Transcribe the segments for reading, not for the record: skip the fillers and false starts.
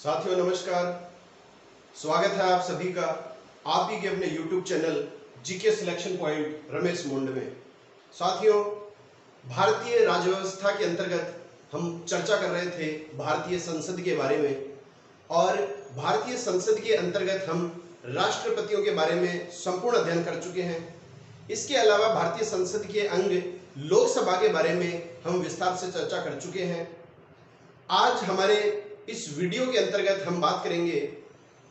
साथियों नमस्कार। स्वागत है आप सभी का आप ही के अपने YouTube channel GK selection point Ramesh मुंड में। साथियों, भारतीय राज्य व्यवस्था के अंतर्गत हम चर्चा कर रहे थे भारतीय संसद के बारे में, और भारतीय संसद के अंतर्गत हम राष्ट्रपतियों के बारे में संपूर्ण अध्ययन कर चुके हैं। इसके अलावा भारतीय संसद के अंग लोकसभा के बारे में हम विस्तार से चर्चा कर चुके हैं। आज हमारे इस वीडियो के अंतर्गत हम बात करेंगे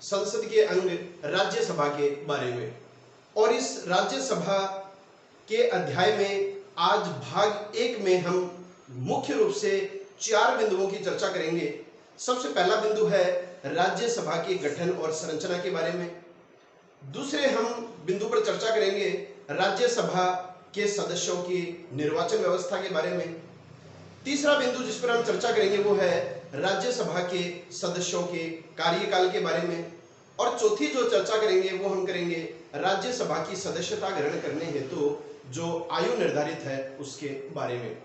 संसद के अंग राज्यसभा के बारे में, और इस राज्यसभा के अध्याय में आज भाग 1 में हम मुख्य रूप से 4 बिंदुओं की चर्चा करेंगे। सबसे पहला बिंदु है राज्यसभा के गठन और संरचना के बारे में। दूसरे हम बिंदु पर चर्चा करेंगे राज्यसभा के सदस्यों की निर्वाचन व्यवस्था के बारे में। तीसरा बिंदु जिस पर हम चर्चा करेंगे वो है राज्यसभा के सदस्यों के कार्यकाल के बारे में, और चौथी जो चर्चा करेंगे वो हम करेंगे राज्यसभा की सदस्यता ग्रहण करने हेतु जो आयु निर्धारित है उसके बारे में।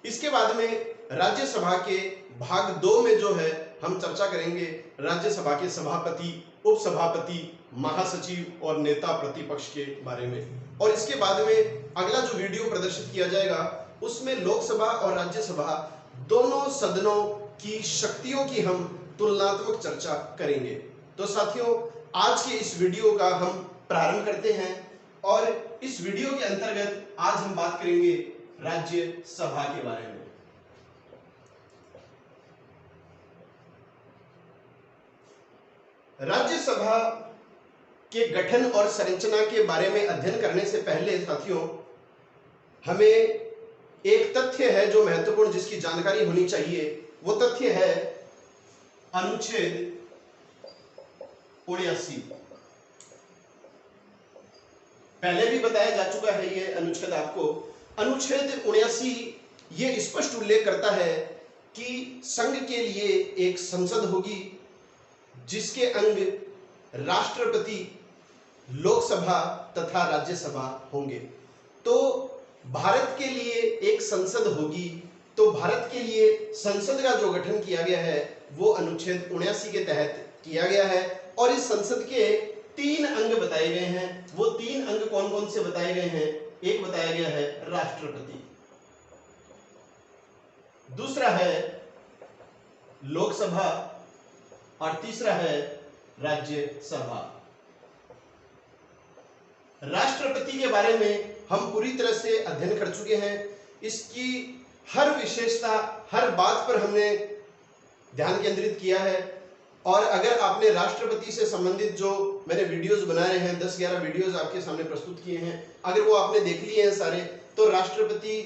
इसके बाद में राज्यसभा के भाग 2 में जो है हम चर्चा करेंगे राज्यसभा के सभापति, उपसभापति, महासचिव और नेता प्रतिपक्ष के बारे में। और इसके बाद में अगला जो वीडियो प्रदर्शित किया जाएगा उसमें लोकसभा और राज्यसभा दोनों सदनों की शक्तियों की हम तुलनात्मक चर्चा करेंगे। तो साथियों, आज के इस वीडियो का हम प्रारंभ करते हैं, और इस वीडियो के अंतर्गत आज हम बात करेंगे राज्यसभा के बारे में। राज्यसभा के गठन और संरचना के बारे में अध्ययन करने से पहले साथियों, हमें एक तथ्य है जो महत्वपूर्ण, जिसकी जानकारी होनी चाहिए। वो तथ्य है अनुच्छेद 79। पहले भी बताया जा चुका है ये अनुच्छेद आपको। अनुच्छेद 79 ये स्पष्ट उल्लेख करता है कि संघ के लिए एक संसद होगी जिसके अंग राष्ट्रपति, लोकसभा तथा राज्यसभा होंगे। तो भारत के लिए एक संसद होगी, तो भारत के लिए संसद का जो गठन किया गया है वो अनुच्छेद 79 के तहत किया गया है। और इस संसद के 3 अंग बताए गए हैं। वो 3 अंग कौन कौन से बताए गए हैं? एक बताया गया है राष्ट्रपति, दूसरा है लोकसभा, और तीसरा है राज्यसभा। राष्ट्रपति के बारे में हम पूरी तरह से अध्ययन कर चुके हैं। इसकी हर विशेषता, हर बात पर हमने ध्यान केंद्रित किया है। और अगर आपने राष्ट्रपति से संबंधित जो मैंने वीडियोस बनाए हैं, 10-11 वीडियोस आपके सामने प्रस्तुत किए हैं, अगर वो आपने देख लिए हैं सारे, तो राष्ट्रपति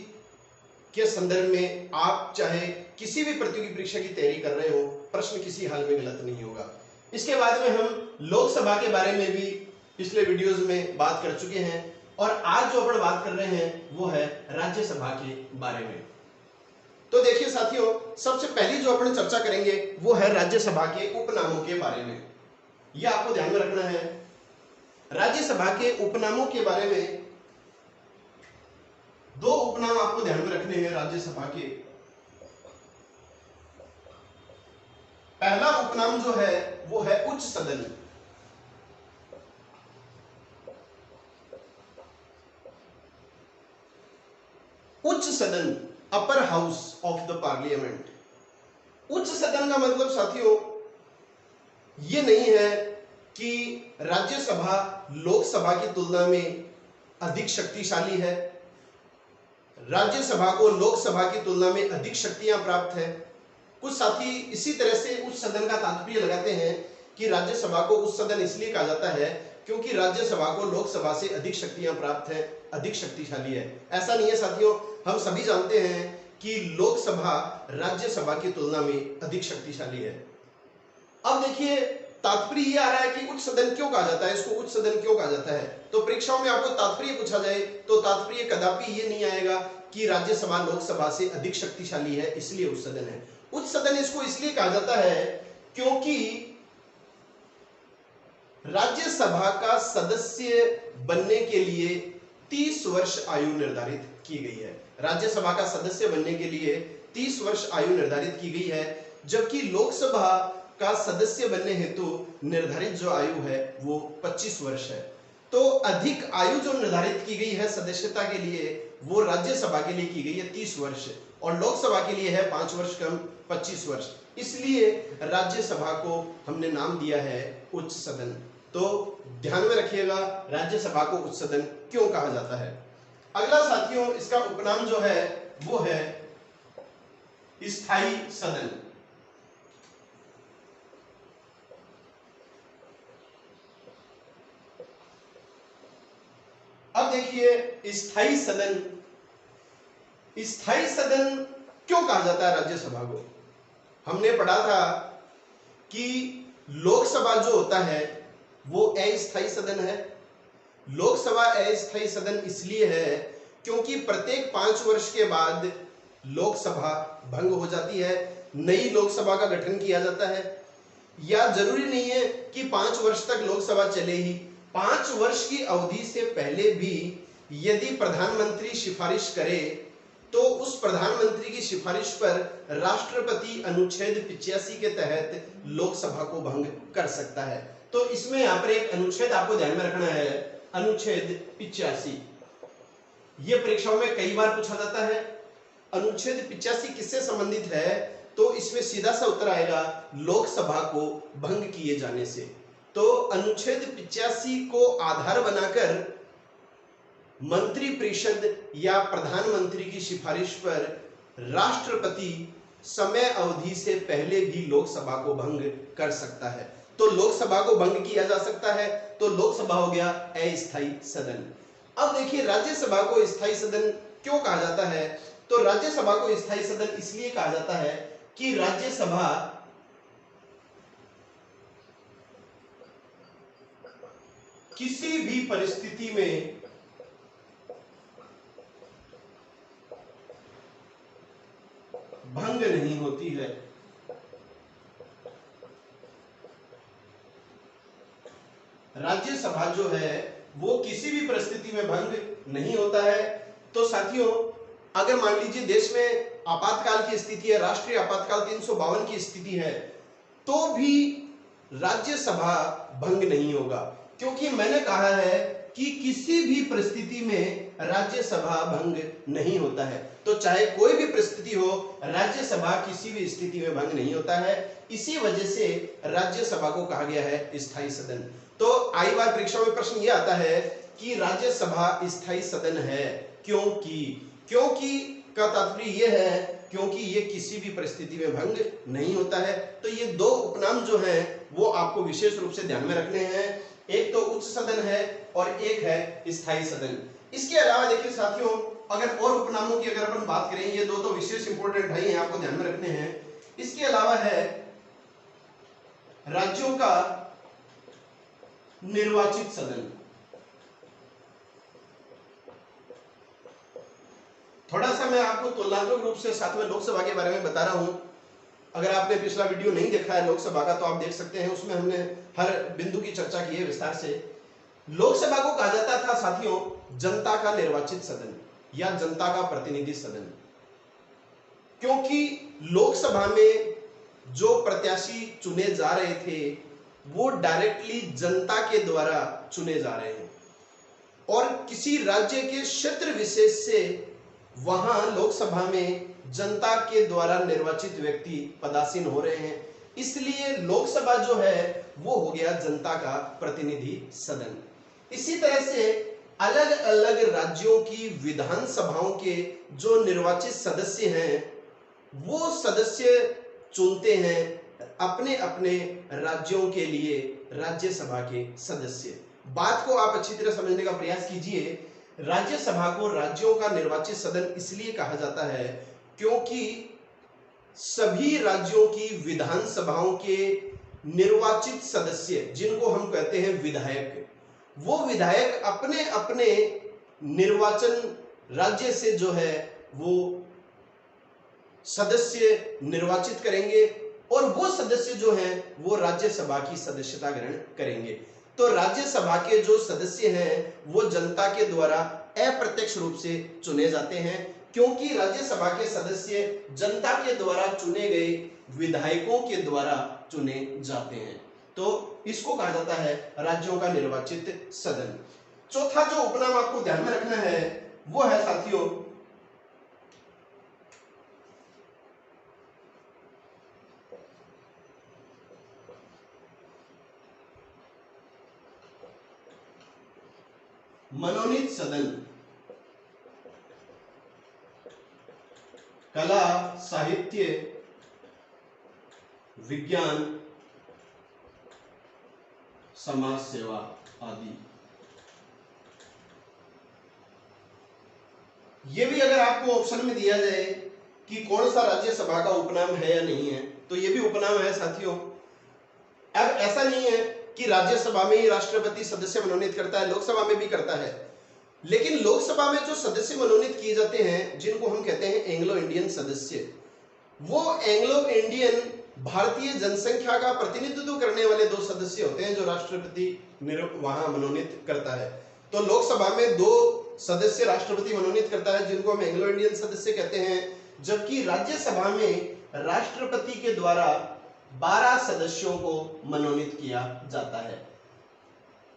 के संदर्भ में आप चाहे किसी भी प्रतियोगी परीक्षा की तैयारी कर रहे हो, प्रश्न किसी हाल में गलत नहीं होगा। इसके बाद में हम लोकसभा के बारे में भी पिछले वीडियोस में बात कर चुके हैं, और आज जो अपन बात कर रहे हैं वो है राज्यसभा के बारे में। तो देखिए साथियों, सबसे पहली जो अपन चर्चा करेंगे वो है राज्यसभा के उपनामों के बारे में। यह आपको ध्यान में रखना है। राज्यसभा के उपनामों के बारे में 2 उपनाम आपको ध्यान में रखने हैं राज्यसभा के। पहला उपनाम जो है वो है उच्च सदन। उच्च सदन, upper house of the parliament. उच्च सदन का मतलब साथियों ये नहीं है कि राज्यसभा लोकसभा की तुलना में अधिक शक्तिशाली है, राज्यसभा को लोकसभा की तुलना में अधिक शक्तियां प्राप्त है। कुछ साथी इसी तरह से उच्च सदन का तात्पर्य लगाते हैं कि राज्यसभा को उच्च सदन इसलिए कहा जाता है क्योंकि राज्यसभा को लोकसभा से अधिक शक्तियां प्राप्त है, अधिक शक्तिशाली है। ऐसा नहीं है साथियों, हम सभी जानते हैं कि लोकसभा राज्यसभा की तुलना में अधिक शक्तिशाली है। अब देखिए, तात्पर्य ये आ रहा है कि उच्च सदन क्यों कहा जाता है, इसको उच्च सदन क्यों कहा जाता है। तो परीक्षाओं में आपको तात्पर्य पूछा जाए तो तात्पर्य कदापि ये नहीं आएगा कि राज्यसभा लोकसभा से अधिक शक्तिशाली है इसलिए उच्च सदन है। उच्च सदन इसको इसलिए कहा जाता है क्योंकि राज्यसभा का सदस्य बनने के लिए 30 वर्ष आयु निर्धारित की गई है। राज्यसभा का सदस्य बनने के लिए 30 वर्ष आयु निर्धारित की गई है, जबकि लोकसभा का सदस्य बनने हेतु निर्धारित जो आयु है वो 25 वर्ष है। तो अधिक आयु जो निर्धारित की गई है सदस्यता के लिए वो राज्यसभा के लिए की गई है 30 वर्ष और लोकसभा के लिए है 5 वर्ष कम 25 वर्ष। इसलिए राज्यसभा को हमने नाम दिया है उच्च सदन। तो ध्यान में रखिएगा राज्यसभा को उच्च सदन क्यों कहा जाता है। अगला साथियों इसका उपनाम जो है वो है स्थायी सदन। अब देखिए स्थायी सदन, स्थायी सदन क्यों कहा जाता है राज्यसभा को। हमने पढ़ा था कि लोकसभा जो होता है वो अस्थायी सदन है। लोकसभा अस्थायी सदन इसलिए है क्योंकि प्रत्येक 5 वर्ष के बाद लोकसभा भंग हो जाती है, नई लोकसभा का गठन किया जाता है। या जरूरी नहीं है कि 5 वर्ष तक लोकसभा चले ही, 5 वर्ष की अवधि से पहले भी यदि प्रधानमंत्री सिफारिश करे तो उस प्रधानमंत्री की सिफारिश पर राष्ट्रपति अनुच्छेद 85 के तहत लोकसभा को भंग कर सकता है। तो इसमें यहां पर एक अनुच्छेद आपको ध्यान में रखना है, अनुच्छेद 85। यह परीक्षाओं में कई बार पूछा जाता है। अनुच्छेद 85 किससे संबंधित है, तो इसमें सीधा सा उत्तर आएगा लोकसभा को भंग किए जाने से। तो अनुच्छेद 85 को आधार बनाकर मंत्रिपरिषद या प्रधानमंत्री की सिफारिश पर राष्ट्रपति समय अवधि से पहले भी लोकसभा को भंग कर सकता है। तो लोकसभा को भंग किया जा सकता है, तो लोकसभा हो गया अस्थायी सदन। अब देखिए राज्यसभा को स्थायी सदन क्यों कहा जाता है। तो राज्यसभा को स्थायी सदन इसलिए कहा जाता है कि राज्यसभा किसी भी परिस्थिति में भंग नहीं होती है। राज्यसभा जो है वो किसी भी परिस्थिति में भंग नहीं होता है। तो साथियों अगर मान लीजिए देश में आपातकाल की स्थिति है, राष्ट्रीय आपातकाल 352 की स्थिति है, तो भी राज्यसभा भंग नहीं होगा, क्योंकि मैंने कहा है कि किसी भी परिस्थिति में राज्यसभा भंग नहीं होता है। तो चाहे कोई भी परिस्थिति हो, राज्यसभा किसी भी स्थिति में भंग नहीं होता है। इसी वजह से राज्यसभा को कहा गया है स्थायी सदन। तो आई बार परीक्षा में प्रश्न यह आता है कि राज्यसभा स्थायी सदन है क्योंकि का तात्पर्य यह है क्योंकि ये किसी भी परिस्थिति में भंग नहीं होता है। तो ये दो उपनाम जो हैं वो आपको विशेष रूप से ध्यान में रखने हैं। एक तो उच्च सदन है और एक है स्थायी सदन। इसके अलावा देखिए साथियों अगर और उपनामों की अगर अपन बात करें, ये दो तो विशेष इंपोर्टेंट है, आपको ध्यान में रखने हैं। इसके अलावा है राज्यों का निर्वाचित सदन। थोड़ा सा मैं आपको तुलनात्मक रूप से साथ में लोकसभा के बारे में बता रहा हूं। अगर आपने पिछला वीडियो नहीं देखा है लोकसभा का तो आप देख सकते हैं, उसमें हमने हर बिंदु की चर्चा की है विस्तार से। लोकसभा को कहा जाता था साथियों जनता का निर्वाचित सदन या जनता का प्रतिनिधि सदन, क्योंकि लोकसभा में जो प्रत्याशी चुने जा रहे थे वो डायरेक्टली जनता के द्वारा चुने जा रहे हैं और किसी राज्य के क्षेत्र विशेष से वहां लोकसभा में जनता के द्वारा निर्वाचित व्यक्ति पदासीन हो रहे हैं। इसलिए लोकसभा जो है वो हो गया जनता का प्रतिनिधि सदन। इसी तरह से अलग अलग राज्यों की विधानसभाओं के जो निर्वाचित सदस्य हैं वो सदस्य चुनते हैं अपने अपने राज्यों के लिए राज्यसभा के सदस्य। बात को आप अच्छी तरह समझने का प्रयास कीजिए। राज्यसभा को राज्यों का निर्वाचित सदन इसलिए कहा जाता है क्योंकि सभी राज्यों की विधानसभाओं के निर्वाचित सदस्य जिनको हम कहते हैं विधायक, वो विधायक अपने अपने निर्वाचन राज्य से जो है वो सदस्य निर्वाचित करेंगे और वो सदस्य जो हैं वो राज्यसभा की सदस्यता ग्रहण करेंगे। तो राज्यसभा के जो सदस्य हैं वो जनता के द्वारा अप्रत्यक्ष रूप से चुने जाते हैं। क्योंकि राज्यसभा के सदस्य जनता के द्वारा चुने गए विधायकों के द्वारा चुने जाते हैं, तो इसको कहा जाता है राज्यों का निर्वाचित सदन। चौथा जो उपनाम आपको ध्यान में रखना है वो है साथियों मनोनीत सदन। कला, साहित्य, विज्ञान, समाज सेवा आदि। ये भी अगर आपको ऑप्शन में दिया जाए कि कौन सा राज्यसभा का उपनाम है या नहीं है, तो ये भी उपनाम है साथियों। अब ऐसा नहीं है कि राज्यसभा में ही राष्ट्रपति सदस्य मनोनीत करता है, लोकसभा में भी करता है, लेकिन लोकसभा में जो सदस्य मनोनीत किए जाते हैं जिनको हम कहते हैं एंग्लो इंडियन सदस्य, वो एंग्लो इंडियन भारतीय जनसंख्या का प्रतिनिधित्व करने वाले 2 सदस्य होते हैं जो राष्ट्रपति वहां मनोनीत करता है। तो लोकसभा में 2 सदस्य राष्ट्रपति मनोनीत करता है जिनको हम एंग्लो इंडियन सदस्य कहते हैं, जबकि राज्यसभा में राष्ट्रपति के द्वारा 12 सदस्यों को मनोनीत किया जाता है।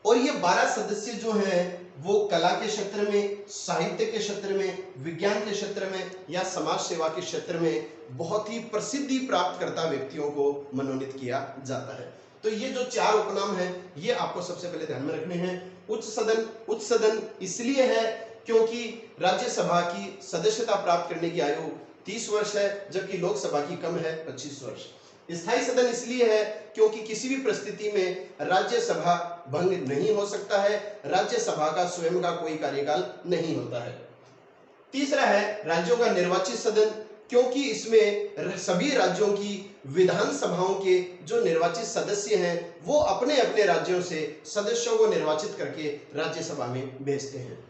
और ये 12 सदस्य जो हैं वो कला के क्षेत्र में, साहित्य के क्षेत्र में, विज्ञान के क्षेत्र में या समाज सेवा के क्षेत्र में बहुत ही प्रसिद्धि प्राप्त करता व्यक्तियों को मनोनीत किया जाता है। तो ये जो 4 उपनाम हैं ये आपको सबसे पहले ध्यान में रखने हैं। उच्च सदन इसलिए है क्योंकि राज्यसभा की सदस्यता प्राप्त करने की आयु 30 वर्ष है, जबकि लोकसभा की कम है 25 वर्ष। स्थायी सदन इसलिए है क्योंकि किसी भी परिस्थिति में राज्यसभा भंग नहीं हो सकता है, राज्यसभा का स्वयं का कोई कार्यकाल नहीं होता है। तीसरा है राज्यों का निर्वाचित सदन, क्योंकि इसमें सभी राज्यों की विधानसभाओं के जो निर्वाचित सदस्य हैं वो अपने अपने राज्यों से सदस्यों को निर्वाचित करके राज्यसभा में भेजते हैं।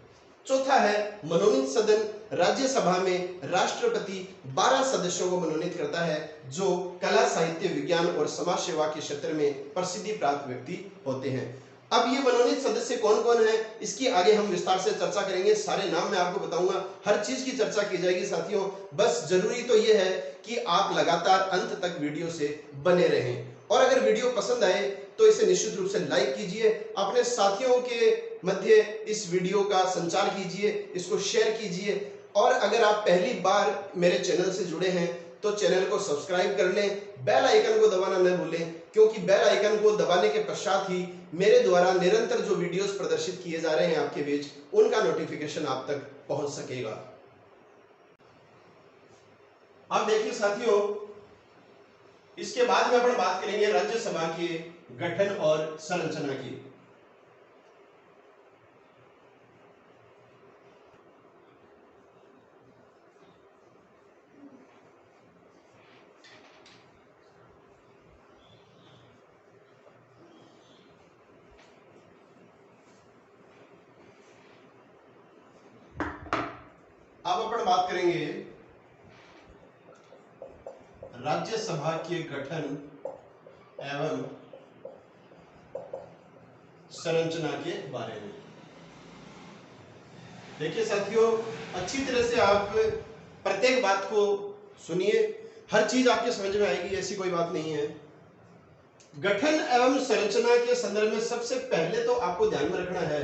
चौथा है मनोनीत सदन। राज्यसभा में राष्ट्रपति 12 सदस्यों को मनोनीत करता है जो कला, साहित्य, विज्ञान और समाज सेवा के क्षेत्र में प्रसिद्धि प्राप्त व्यक्ति होते हैं। अब ये मनोनीत सदस्य कौन कौन है इसकी आगे हम विस्तार से चर्चा करेंगे। सारे नाम मैं आपको बताऊंगा, हर चीज की चर्चा की जाएगी साथियों। बस जरूरी तो ये है कि आप लगातार अंत तक वीडियो से बने रहें, और अगर वीडियो पसंद आए तो इसे निश्चित रूप से लाइक कीजिए, अपने साथियों के मध्य इस वीडियो का संचार कीजिए, इसको शेयर कीजिए, और अगर आप पहली बार मेरे चैनल से जुड़े हैं तो चैनल को सब्सक्राइब कर लें, बेल आइकन को दबाना न भूलें, क्योंकि बेल आइकन को दबाने के पश्चात ही मेरे द्वारा निरंतर जो वीडियोस प्रदर्शित किए जा रहे हैं आपके बीच, उनका नोटिफिकेशन आप तक पहुंच सकेगा। अब देखिए साथियों, इसके बाद में अपन बात करेंगे राज्यसभा के गठन और संरचना की। अब अपन बात करेंगे राज्यसभा के गठन एवं संरचना के बारे में। देखिए साथियों, अच्छी तरह से आप प्रत्येक बात को सुनिए, हर चीज आपके समझ में आएगी, ऐसी कोई बात नहीं है। गठन एवं संरचना के संदर्भ में सबसे पहले तो आपको ध्यान में रखना है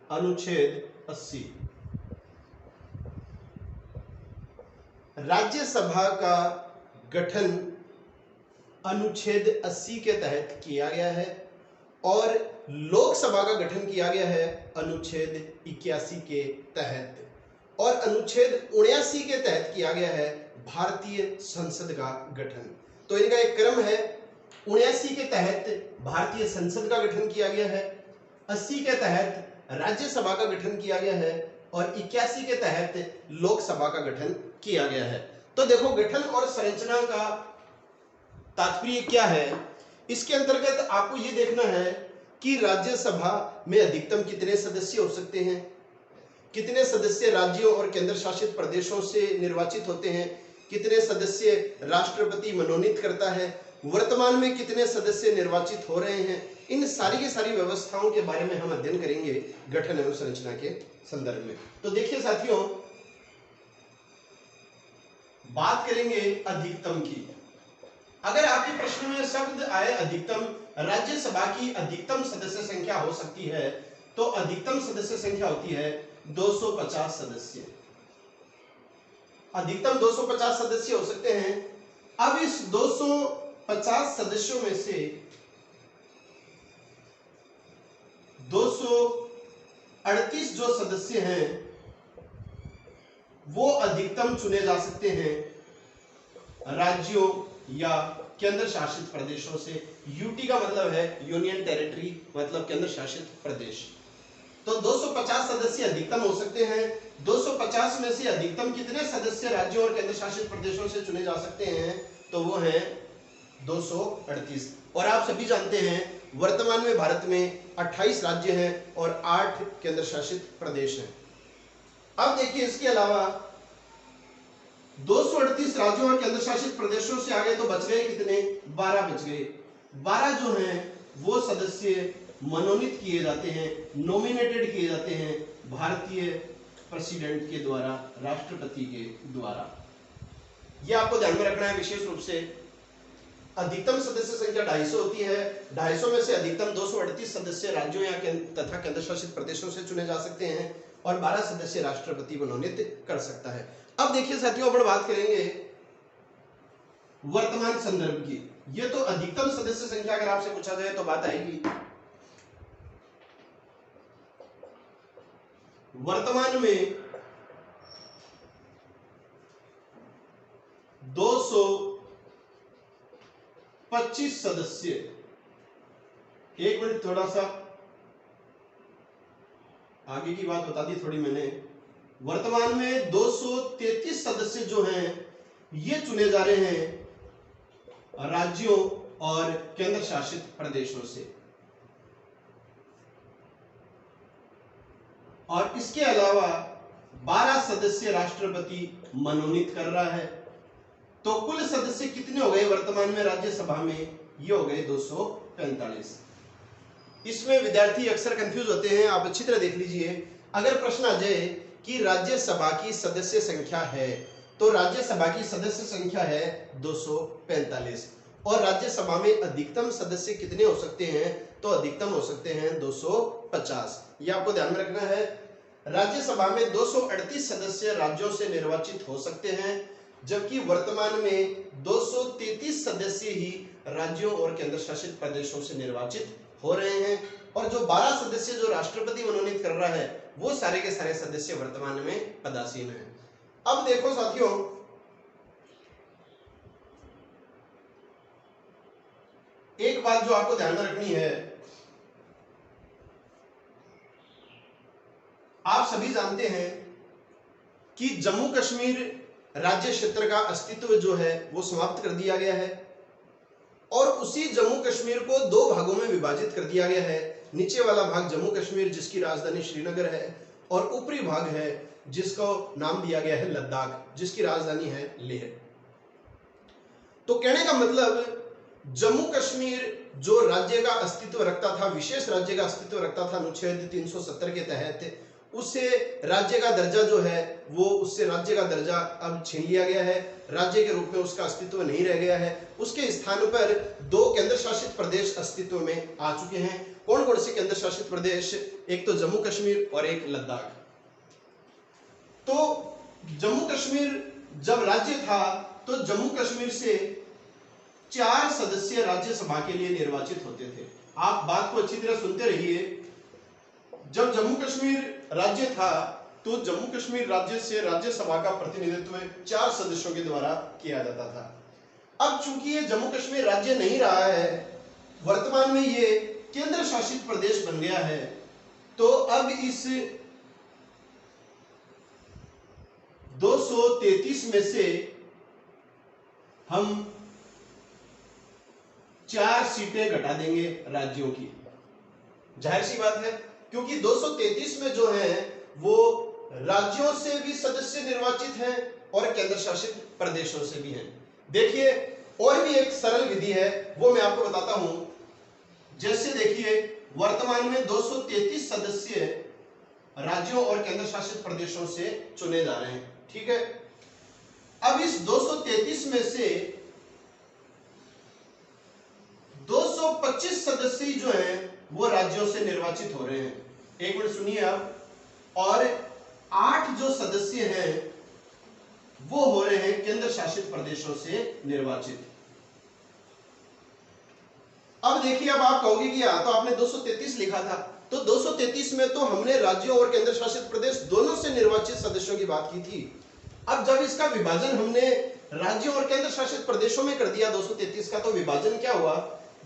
अनुच्छेद 80। राज्यसभा का गठन अनुच्छेद 80 के तहत किया गया है और लोकसभा का गठन किया गया है अनुच्छेद 81 के तहत, और अनुच्छेद 79 के तहत किया गया है भारतीय संसद का गठन। तो इनका एक क्रम है, 79 के तहत भारतीय संसद का गठन किया गया है, 80 के तहत राज्यसभा का गठन किया गया है और 81 के तहत लोकसभा का गठन किया गया है। तो देखो, गठन और संरचना का तात्पर्य क्या है, इसके अंतर्गत आपको यह देखना है कि राज्यसभा में अधिकतम कितने सदस्य हो सकते हैं, कितने सदस्य राज्यों और केंद्र शासित प्रदेशों से निर्वाचित होते हैं, कितने सदस्य राष्ट्रपति मनोनीत करता है, वर्तमान में कितने सदस्य निर्वाचित हो रहे हैं, इन सारी की सारी व्यवस्थाओं के बारे में हम अध्ययन करेंगे गठन एवं संरचना के संदर्भ में। तो देखिए साथियों, बात करेंगे अधिकतम की। अगर आपके प्रश्न में शब्द आए अधिकतम, राज्यसभा की अधिकतम सदस्य संख्या हो सकती है, तो अधिकतम सदस्य संख्या होती है 250 सदस्य। अधिकतम 250 सदस्य हो सकते हैं। अब इस 250 सदस्यों में से 238 जो सदस्य हैं वो अधिकतम चुने जा सकते हैं राज्यों या केंद्र शासित प्रदेशों से। यूटी का मतलब है यूनियन टेरिटरी, मतलब केंद्र शासित प्रदेश। तो 250 सदस्य अधिकतम हो सकते हैं। 250 में से अधिकतम कितने सदस्य राज्यों और केंद्र शासित प्रदेशों से चुने जा सकते हैं? तो वो है 238। और आप सभी जानते हैं वर्तमान में भारत में 28 राज्य हैं और 8 केंद्र शासित प्रदेश हैं। अब देखिए, इसके अलावा 238 राज्यों और केंद्र शासित प्रदेशों से आगे तो बच गए कितने? 12 बच गए। 12 जो हैं वो सदस्य मनोनीत किए जाते हैं, नॉमिनेटेड किए जाते हैं भारतीय प्रेसिडेंट के द्वारा, राष्ट्रपति के द्वारा। यह आपको ध्यान में रखना है विशेष रूप से। अधिकतम सदस्य संख्या 250 होती है। 250 में से अधिकतम 238 सदस्य राज्यों या तथा केंद्र शासित प्रदेशों से चुने जा सकते हैं और 12 सदस्य राष्ट्रपति मनोनीत कर सकता है। अब देखिए साथियों, अपन बात करेंगे वर्तमान संदर्भ की। ये तो अधिकतम सदस्य संख्या अगर आपसे पूछा जाए तो बात आएगी। वर्तमान में 225 सदस्य, एक मिनट, थोड़ा सा आगे की बात बता दी थोड़ी मैंने। वर्तमान में 233 सदस्य जो हैं ये चुने जा रहे हैं राज्यों और केंद्र शासित प्रदेशों से। और इसके अलावा 12 सदस्य राष्ट्रपति मनोनीत कर रहा है। तो कुल सदस्य कितने हो गए वर्तमान में राज्यसभा में? ये हो गए 245। इसमें विद्यार्थी अक्सर कंफ्यूज होते हैं, आप अच्छी तरह देख लीजिए। अगर प्रश्न आ जाए कि राज्यसभा की सदस्य संख्या है, तो राज्यसभा की सदस्य संख्या है 245 और राज्यसभा में अधिकतम सदस्य कितने हो सकते हैं? तो अधिकतम हो सकते हैं 250। यह आपको ध्यान में रखना है। राज्यसभा में 238 सदस्य राज्यों से निर्वाचित हो सकते हैं, जबकि वर्तमान में 233 सदस्य ही राज्यों और केंद्र शासित प्रदेशों से निर्वाचित हो रहे हैं। और जो 12 सदस्य जो राष्ट्रपति मनोनीत कर रहा है वो सारे के सारे सदस्य वर्तमान में पदासीन हैं। अब देखो साथियों, एक बात जो आपको ध्यान में रखनी है, आप सभी जानते हैं कि जम्मू कश्मीर राज्य क्षेत्र का अस्तित्व जो है वो समाप्त कर दिया गया है और उसी जम्मू कश्मीर को 2 भागों में विभाजित कर दिया गया है। नीचे वाला भाग जम्मू कश्मीर जिसकी राजधानी श्रीनगर है और ऊपरी भाग है जिसको नाम दिया गया है लद्दाख, जिसकी राजधानी है लेह। तो कहने का मतलब, जम्मू कश्मीर जो राज्य का अस्तित्व रखता था, विशेष राज्य का अस्तित्व रखता था अनुच्छेद 370 के तहत, उससे राज्य का दर्जा जो है वो उससे राज्य का दर्जा अब छीन लिया गया है। राज्य के रूप में उसका अस्तित्व नहीं रह गया है। उसके स्थान पर 2 केंद्र शासित प्रदेश अस्तित्व में आ चुके हैं। कौन कौन से केंद्र शासित प्रदेश? एक तो जम्मू कश्मीर और एक लद्दाख। तो जम्मू कश्मीर जब राज्य था तो जम्मू कश्मीर से 4 सदस्य राज्यसभा के लिए निर्वाचित होते थे। आप बात को अच्छी तरह सुनते रहिए। जब जम्मू कश्मीर राज्य था तो जम्मू कश्मीर राज्य से राज्यसभा का प्रतिनिधित्व 4 सदस्यों के द्वारा किया जाता था। अब चूंकि ये जम्मू कश्मीर राज्य नहीं रहा है, वर्तमान में ये केंद्र शासित प्रदेश बन गया है, तो अब इस 233 में से हम 4 सीटें घटा देंगे राज्यों की। जाहिर सी बात है, क्योंकि 233 में जो है वो राज्यों से भी सदस्य निर्वाचित हैं और केंद्र शासित प्रदेशों से भी हैं। देखिए, और भी एक सरल विधि है, वो मैं आपको बताता हूं। जैसे देखिए वर्तमान में 233 सदस्य राज्यों और केंद्र शासित प्रदेशों से चुने जा रहे हैं, ठीक है। अब इस 233 में से 225 सदस्य जो हैं वो राज्यों से निर्वाचित हो रहे हैं। एक मिनट सुनिए आप। और 8 जो सदस्य हैं वो हो रहे हैं केंद्र शासित प्रदेशों से निर्वाचित। अब देखिए, अब आप कहोगे कि तो आपने 233 लिखा था, तो 233 में तो हमने राज्यों और केंद्र शासित प्रदेश दोनों से निर्वाचित सदस्यों की बात की थी। अब जब इसका विभाजन हमने राज्यों और केंद्र शासित प्रदेशों में कर दिया 233 का, तो विभाजन क्या हुआ,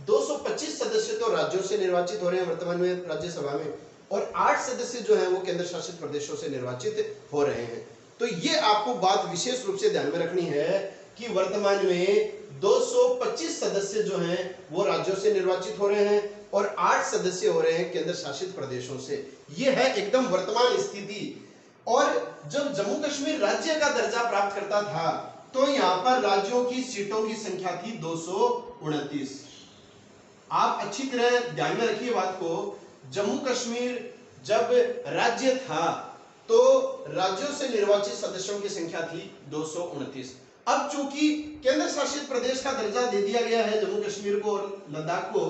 225 सदस्य तो राज्यों से निर्वाचित हो रहे हैं वर्तमान में राज्यसभा में, और 8 सदस्य जो हैं वो केंद्र शासित प्रदेशों से निर्वाचित हो रहे हैं। तो ये आपको बात विशेष रूप से ध्यान में रखनी है कि वर्तमान में 225 सदस्य जो हैं वो राज्यों से निर्वाचित हो रहे हैं और 8 सदस्य हो रहे हैं केंद्र शासित प्रदेशों से। ये है एकदम वर्तमान स्थिति। और जब जम्मू कश्मीर राज्य का दर्जा प्राप्त करता था तो यहां पर राज्यों की सीटों की संख्या थी 229। आप अच्छी तरह ध्यान में रखिए बात को। जम्मू कश्मीर जब राज्य था तो राज्यों से निर्वाचित सदस्यों की संख्या थी 229। अब चूंकि केंद्र शासित प्रदेश का दर्जा दे दिया गया है जम्मू कश्मीर को और लद्दाख को,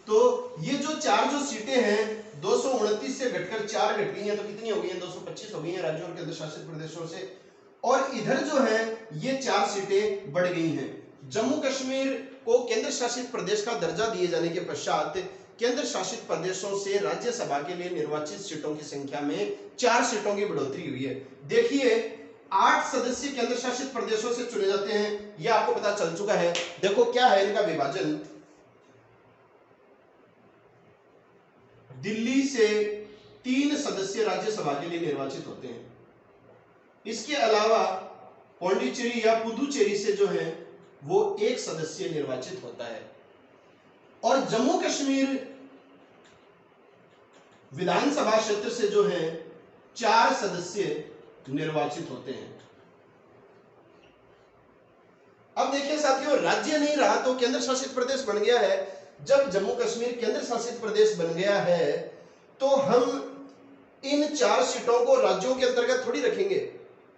तो ये जो 4 जो सीटें हैं 229 से घटकर 4 घट गई हैं, तो कितनी हो गई हैं, 225 हो गई हैं राज्यों और केंद्र शासित प्रदेशों से। और इधर जो है ये 4 सीटें बढ़ गई हैं। जम्मू कश्मीर को केंद्र शासित प्रदेश का दर्जा दिए जाने के पश्चात केंद्र शासित प्रदेशों से राज्यसभा के लिए निर्वाचित सीटों की संख्या में 4 सीटों की बढ़ोतरी हुई है। देखिए 8 सदस्य केंद्र शासित प्रदेशों से चुने जाते हैं, यह आपको पता चल चुका है। देखो क्या है इनका विभाजन। दिल्ली से 3 सदस्य राज्यसभा के लिए निर्वाचित होते हैं। इसके अलावा पौंडीचेरी या पुदुचेरी से जो है वो 1 सदस्य निर्वाचित होता है। और जम्मू कश्मीर विधानसभा क्षेत्र से जो है 4 सदस्य निर्वाचित होते हैं। अब देखिए साथियों, राज्य नहीं रहा तो केंद्र शासित प्रदेश बन गया है। जब जम्मू कश्मीर केंद्र शासित प्रदेश बन गया है तो हम इन 4 सीटों को राज्यों के अंतर्गत थोड़ी रखेंगे।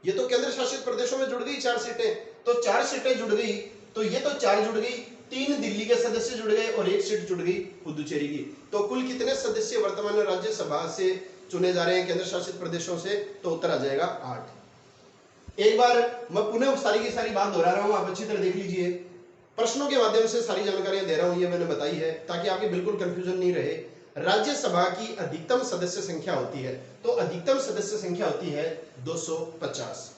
ये तो केंद्र शासित प्रदेशों में जुड़ गई 4 सीटें, तो 4 सीटें जुड़ गई, तो ये तो 4 जुड़ गई, 3 दिल्ली के सदस्य जुड़ गए और 1 सीट जुड़ गई पुदुचेरी की। तो कुल कितने सदस्य वर्तमान में राज्यसभा से चुने जा रहे हैं केंद्र शासित प्रदेशों से, तो उत्तर आ जाएगा 8। एक बार मैं पुनः सारी की सारी बात दोहरा रहा हूं, आप अच्छी तरह देख लीजिए। प्रश्नों के माध्यम से सारी जानकारियां दे रहा हूं, ये मैंने बताई है ताकि आपकी बिल्कुल कंफ्यूजन नहीं रहे। राज्यसभा की अधिकतम सदस्य संख्या होती है, तो अधिकतम सदस्य संख्या होती है 250।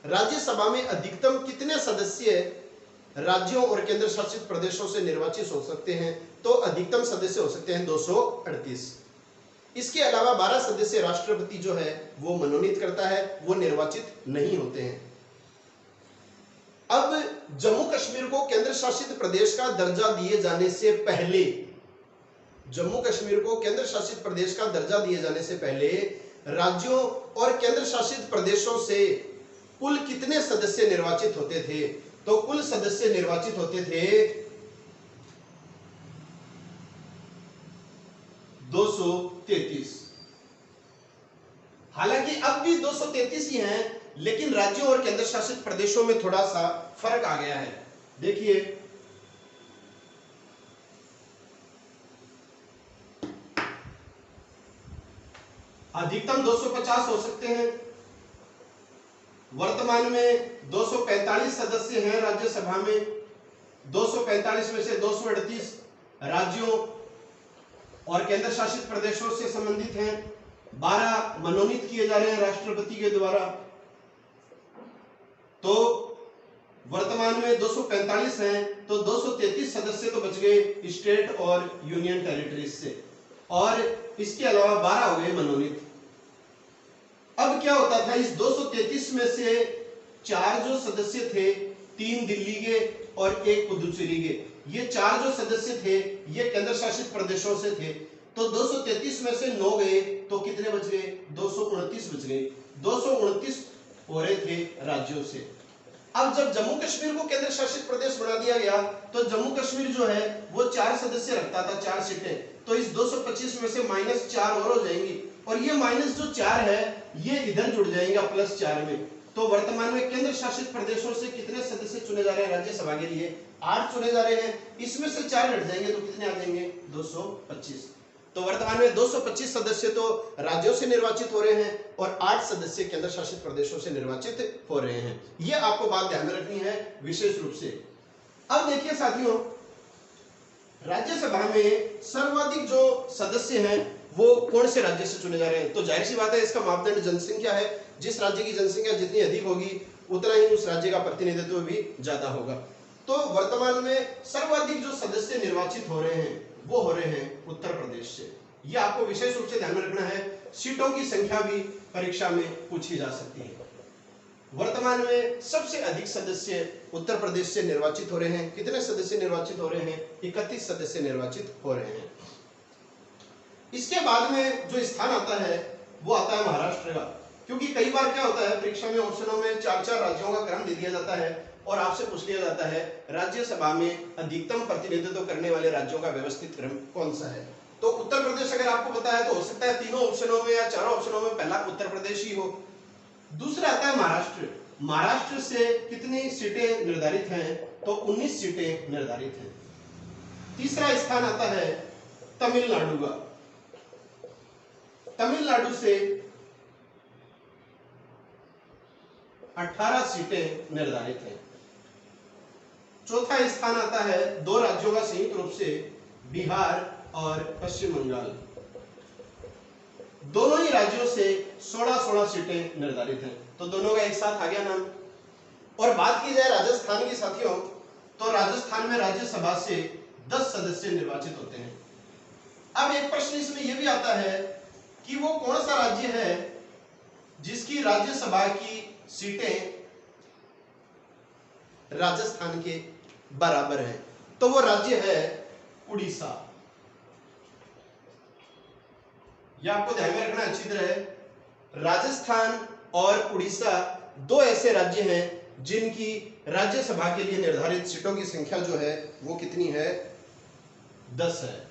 राज्यसभा में अधिकतम कितने सदस्य राज्यों और केंद्र शासित प्रदेशों से निर्वाचित हो सकते हैं, तो अधिकतम सदस्य हो सकते हैं 238। इसके अलावा 12 सदस्य राष्ट्रपति जो है वो मनोनीत करता है, वो निर्वाचित नहीं होते हैं। अब जम्मू कश्मीर को केंद्र शासित प्रदेश का दर्जा दिए जाने से पहले, जम्मू कश्मीर को केंद्र शासित प्रदेश का दर्जा दिए जाने से पहले राज्यों और केंद्र शासित प्रदेशों से कुल कितने सदस्य निर्वाचित होते थे, तो कुल सदस्य निर्वाचित होते थे 233। हालांकि अब भी 233 ही हैं, लेकिन राज्यों और केंद्र शासित प्रदेशों में थोड़ा सा फर्क आ गया है। देखिए अधिकतम 250 हो सकते हैं। वर्तमान में 245 सदस्य हैं राज्यसभा में। 245 में से 238 राज्यों और केंद्र शासित प्रदेशों से संबंधित हैं। 12 मनोनीत किए जा रहे हैं राष्ट्रपति के द्वारा। तो वर्तमान में 245 हैं, तो 233 सदस्य तो बच गए स्टेट और यूनियन टेरिटरीज से, और इसके अलावा 12 हो गए मनोनीत। अब क्या होता था, इस 233 में से 4 जो सदस्य थे, 3 दिल्ली के और 1 पुदुचेरी के, ये 4 जो सदस्य थे ये केंद्र शासित प्रदेशों से थे। तो 233 में से 9 गए, तो कितने बच गए, 229 बच गए। 229 हो रहे थे राज्यों से। अब जब जम्मू कश्मीर को केंद्र शासित प्रदेश बना दिया गया तो जम्मू कश्मीर जो है वो 4 सदस्य रखता था, 4 सीटें, तो इस 225 में से -4 और हो जाएंगी, और ये माइनस जो 4 है ये इधर जुड़ जाएगा +4 में। तो वर्तमान में केंद्र शासित प्रदेशों से कितने सदस्य चुने जा रहे हैं राज्यसभा के लिए? 8 चुने जा रहे हैं, इसमें से 4 घट जाएंगे तो कितने आ जाएंगे? 225। तो वर्तमान में 225 सदस्य तो राज्यों से निर्वाचित हो रहे हैं और 8 सदस्य केंद्र शासित प्रदेशों से निर्वाचित हो रहे हैं। यह आपको बात ध्यान में रखनी है विशेष रूप से। अब देखिए साथियों, राज्यसभा में सर्वाधिक जो सदस्य हैं वो कौन से राज्य से चुने जा रहे हैं? तो जाहिर सी बात है इसका मापदंड जनसंख्या है। जिस राज्य की जनसंख्या जितनी अधिक होगी उतना ही उस राज्य का प्रतिनिधित्व भी ज्यादा होगा। तो वर्तमान में सर्वाधिक जो सदस्य निर्वाचित हो रहे हैं वो हो रहे हैं उत्तर प्रदेश से। यह आपको विशेष रूप से ध्यान में रखना है। सीटों की संख्या भी परीक्षा में पूछी जा सकती है। वर्तमान में सबसे अधिक सदस्य उत्तर प्रदेश से निर्वाचित हो रहे हैं। कितने सदस्य निर्वाचित हो रहे हैं? 31 सदस्य निर्वाचित हो रहे हैं। इसके बाद में जो स्थान आता है वो आता है महाराष्ट्र का, क्योंकि कई बार क्या होता है परीक्षा में ऑप्शनों में 4-4 राज्यों का क्रम दे दिया जाता है और आपसे पूछ लिया जाता है राज्यसभा में अधिकतम प्रतिनिधित्व करने वाले राज्यों का व्यवस्थित क्रम कौन सा है। तो उत्तर प्रदेश अगर आपको पता है तो हो सकता है तीनों ऑप्शनों में या चारों ऑप्शनों में पहला उत्तर प्रदेश ही हो। दूसरा आता है महाराष्ट्र। महाराष्ट्र से कितनी सीटें निर्धारित हैं? तो 19 सीटें निर्धारित हैं। तीसरा स्थान आता है तमिलनाडु का। तमिलनाडु से 18 सीटें निर्धारित हैं। चौथा स्थान आता है 2 राज्यों का संयुक्त रूप से, बिहार और पश्चिम बंगाल। दोनों ही राज्यों से 16-16 सीटें निर्धारित हैं। तो दोनों का एक साथ आ गया नाम। और बात की जाए राजस्थान की साथियों, तो राजस्थान में राज्यसभा से 10 सदस्य निर्वाचित होते हैं। अब एक प्रश्न इसमें यह भी आता है कि वो कौन सा राज्य है जिसकी राज्यसभा की सीटें राजस्थान के बराबर हैं? तो वो राज्य है उड़ीसा। यह आपको ध्यान में रखना अच्छी तरह। राजस्थान और उड़ीसा 2 ऐसे राज्य हैं जिनकी राज्यसभा के लिए निर्धारित सीटों की संख्या जो है वो कितनी है? 10 है।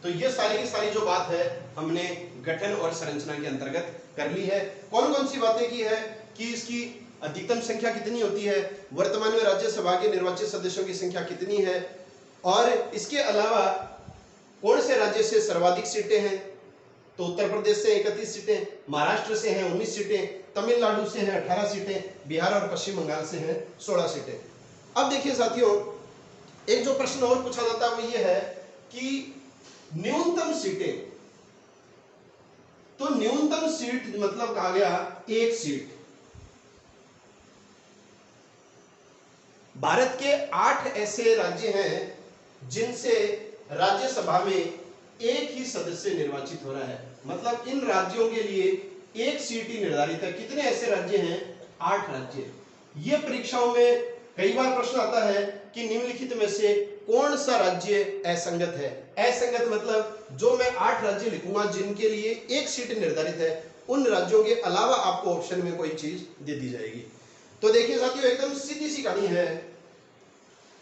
तो ये सारी की सारी जो बात है हमने गठन और संरचना के अंतर्गत कर ली है। कौन कौन सी बातें की है कि इसकी अधिकतम संख्या कितनी होती है, वर्तमान में राज्यसभा के निर्वाचित सदस्यों की संख्या कितनी है, और इसके अलावा कौन से राज्य से सर्वाधिक सीटें हैं? तो उत्तर प्रदेश से 31 सीटें, महाराष्ट्र से हैं 19 सीटें, तमिलनाडु से हैं 18 सीटें, बिहार और पश्चिम बंगाल से हैं 16 सीटें। अब देखिए साथियों, एक जो प्रश्न और पूछा जाता है वो ये है कि न्यूनतम सीटें। तो न्यूनतम सीट मतलब कहा गया 1 सीट। भारत के 8 ऐसे राज्य हैं जिनसे राज्यसभा में एक ही सदस्य निर्वाचित हो रहा है। मतलब इन राज्यों के लिए 1 सीट ही निर्धारित है। कितने ऐसे राज्य हैं? 8 राज्य। ये परीक्षाओं में कई बार प्रश्न आता है कि निम्नलिखित में से कौन सा राज्य असंगत है? असंगत मतलब जो मैं 8 राज्य लिखूंगा जिनके लिए 1 सीट निर्धारित है, उन राज्यों के अलावा आपको ऑप्शन में कोई चीज दे दी जाएगी। तो देखिए साथियों, एकदम सीधी सी कहानी है।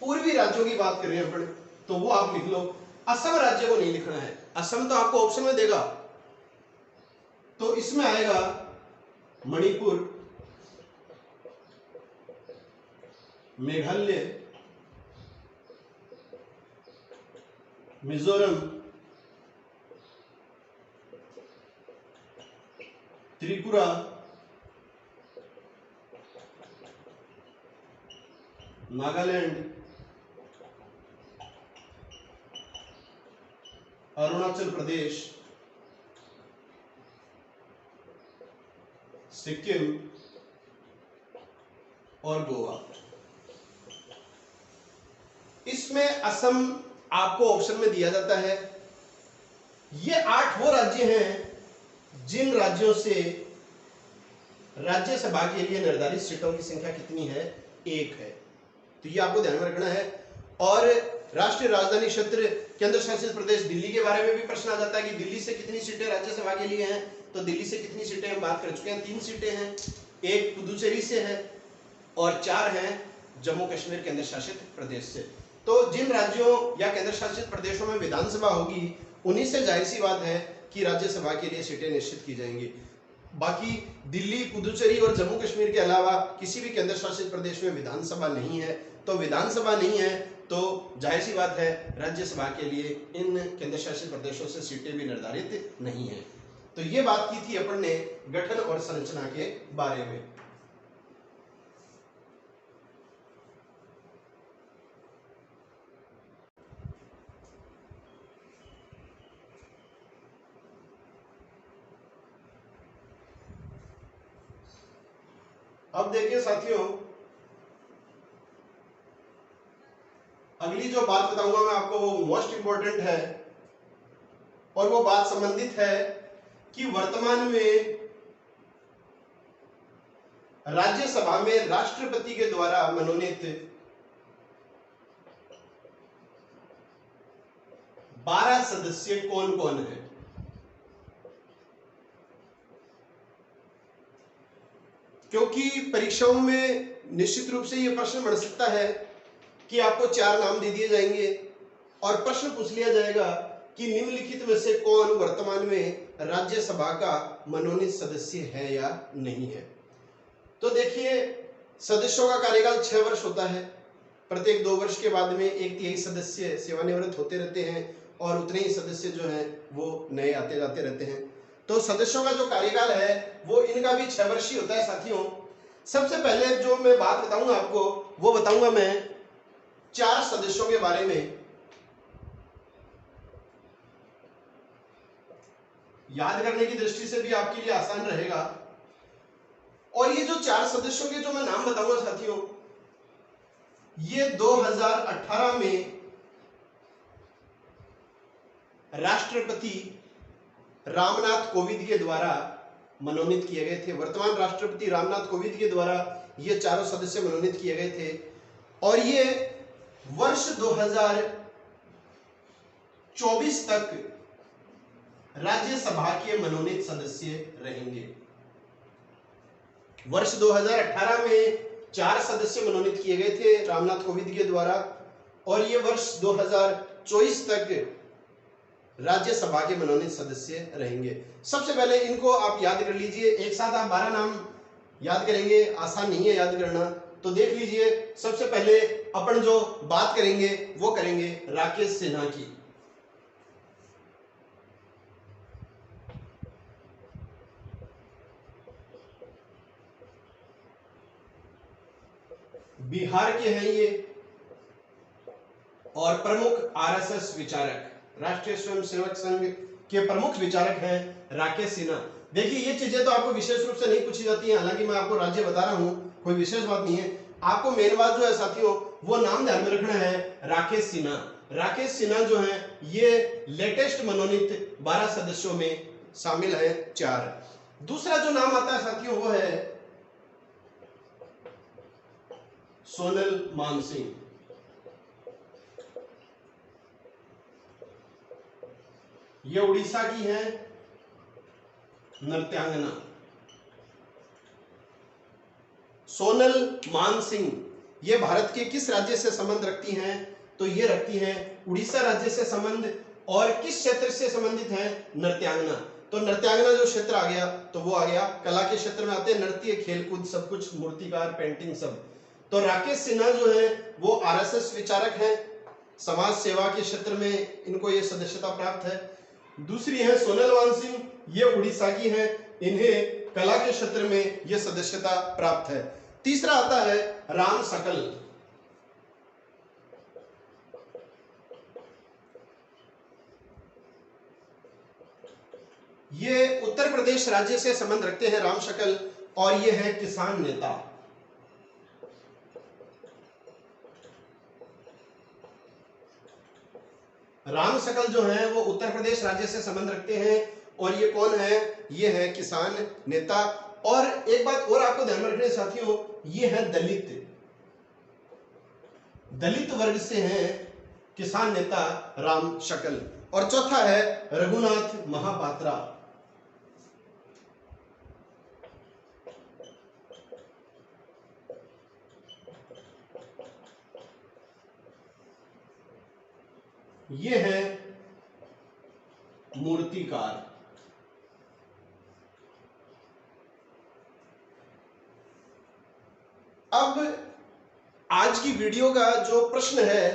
पूर्वी राज्यों की बात कर रहे हैं अपन, तो वो आप लिख लो। असम राज्य को नहीं लिखना है, असम तो आपको ऑप्शन में देगा। तो इसमें आएगा मणिपुर, मेघालय, मिजोरम, त्रिपुरा, नागालैंड, अरुणाचल प्रदेश, सिक्किम और गोवा। इसमें असम आपको ऑप्शन में दिया जाता है। ये 8 वो राज्य हैं जिन राज्यों से राज्यसभा के लिए निर्धारित सीटों की संख्या कितनी है? 1 है। तो ये आपको ध्यान में रखना है। और राष्ट्रीय राजधानी क्षेत्र केंद्र शासित प्रदेश दिल्ली के बारे में भी प्रश्न आ जाता है कि दिल्ली से कितनी सीटें राज्यसभा के लिए हैं? तो दिल्ली से कितनी सीटें हम बात कर चुके हैं, 3 सीटें हैं। एक पुदुचेरी से है, और 4 हैं जम्मू कश्मीर केंद्र शासित प्रदेश से। तो जिन राज्यों या केंद्र शासित प्रदेशों में विधानसभा होगी उन्हीं से जाहिर सी बात है कि राज्यसभा के लिए सीटें निश्चित की जाएंगी। बाकी दिल्ली, पुदुचेरी और जम्मू कश्मीर के अलावा किसी भी केंद्र शासित प्रदेश में विधानसभा नहीं है। तो विधानसभा नहीं है तो जाहिर सी बात है राज्यसभा के लिए इन केंद्र शासित प्रदेशों से सीटें भी निर्धारित नहीं है। तो ये बात की थी अपन ने गठन और संरचना के बारे में। अब देखिए साथियों, अगली जो बात बताऊंगा मैं आपको वो मोस्ट इंपॉर्टेंट है और वो बात संबंधित है कि वर्तमान में राज्यसभा में राष्ट्रपति के द्वारा मनोनीत 12 सदस्य कौन कौन है। क्योंकि परीक्षाओं में निश्चित रूप से यह प्रश्न बन सकता है कि आपको 4 नाम दे दिए जाएंगे और प्रश्न पूछ लिया जाएगा कि निम्नलिखित में से कौन वर्तमान में राज्यसभा का मनोनीत सदस्य है या नहीं है। तो देखिए, सदस्यों का कार्यकाल 6 वर्ष होता है। प्रत्येक 2 वर्ष के बाद में 1/3 सदस्य सेवानिवृत्त होते रहते हैं और उतने ही सदस्य जो हैं वो नए आते जाते रहते हैं। तो सदस्यों का जो कार्यकाल है वो इनका भी 6 वर्षीय होता है साथियों। सबसे पहले जो मैं बात बताऊंगा आपको वो बताऊंगा मैं 4 सदस्यों के बारे में। याद करने की दृष्टि से भी आपके लिए आसान रहेगा। और ये जो 4 सदस्यों के जो मैं नाम बताऊंगा साथियों, ये 2018 में राष्ट्रपति रामनाथ कोविंद के द्वारा मनोनीत किए गए थे। वर्तमान राष्ट्रपति रामनाथ कोविंद के द्वारा ये 4 सदस्य मनोनीत किए गए थे और ये वर्ष 2024 तक राज्यसभा के मनोनीत सदस्य रहेंगे। वर्ष 2018 में 4 सदस्य मनोनीत किए गए थे रामनाथ कोविंद के द्वारा और ये वर्ष 2024 तक राज्यसभा के मनोनीत सदस्य रहेंगे। सबसे पहले इनको आप याद कर लीजिए। एक साथ आप 12 नाम याद करेंगे, आसान नहीं है याद करना। तो देख लीजिए, सबसे पहले अपन जो बात करेंगे वो करेंगे राकेश सिन्हा की। बिहार के हैं ये और प्रमुख आरएसएस विचारक, राष्ट्रीय स्वयंसेवक संघ के प्रमुख विचारक हैं राकेश सिन्हा। देखिए, ये चीजें तो आपको विशेष रूप से नहीं पूछी जाती हैं, हालांकि मैं आपको राज्य बता रहा हूं, कोई विशेष बात नहीं है। आपको मेन बात जो है साथियों वो नाम ध्यान में रखना है, राकेश सिन्हा। राकेश सिन्हा जो है ये लेटेस्ट मनोनीत 12 सदस्यों में शामिल है 4। दूसरा जो नाम आता है साथियों वो है सोनल मानसिंह। ये उड़ीसा की है नृत्यांगना। सोनल मानसिंह ये भारत के किस राज्य से संबंध रखती हैं? तो ये रखती हैं उड़ीसा राज्य से संबंध। और किस क्षेत्र से संबंधित है? नृत्यांगना। तो नृत्यांगना जो क्षेत्र आ गया तो वो आ गया कला के क्षेत्र में आते हैं, नृत्य, खेलकूद सब कुछ, मूर्तिकार, पेंटिंग सब। तो राकेश सिन्हा जो है वो आरएसएस विचारक हैं, समाज सेवा के क्षेत्र में इनको ये सदस्यता प्राप्त है। दूसरी है सोनल मानसिंह, ये उड़ीसा की हैं, इन्हें कला के क्षेत्र में ये सदस्यता प्राप्त है। तीसरा आता है राम सकल। ये उत्तर प्रदेश राज्य से संबंध रखते हैं राम शकल और ये है किसान नेता। राम सकल जो है वो उत्तर प्रदेश राज्य से संबंध रखते हैं और ये कौन है? ये है किसान नेता। और एक बात और आपको ध्यान में रखनी है साथियों, ये है दलित वर्ग से हैं किसान नेता राम शकल। और चौथा है रघुनाथ महापात्रा। ये है मूर्तिकार। अब आज की वीडियो का जो प्रश्न है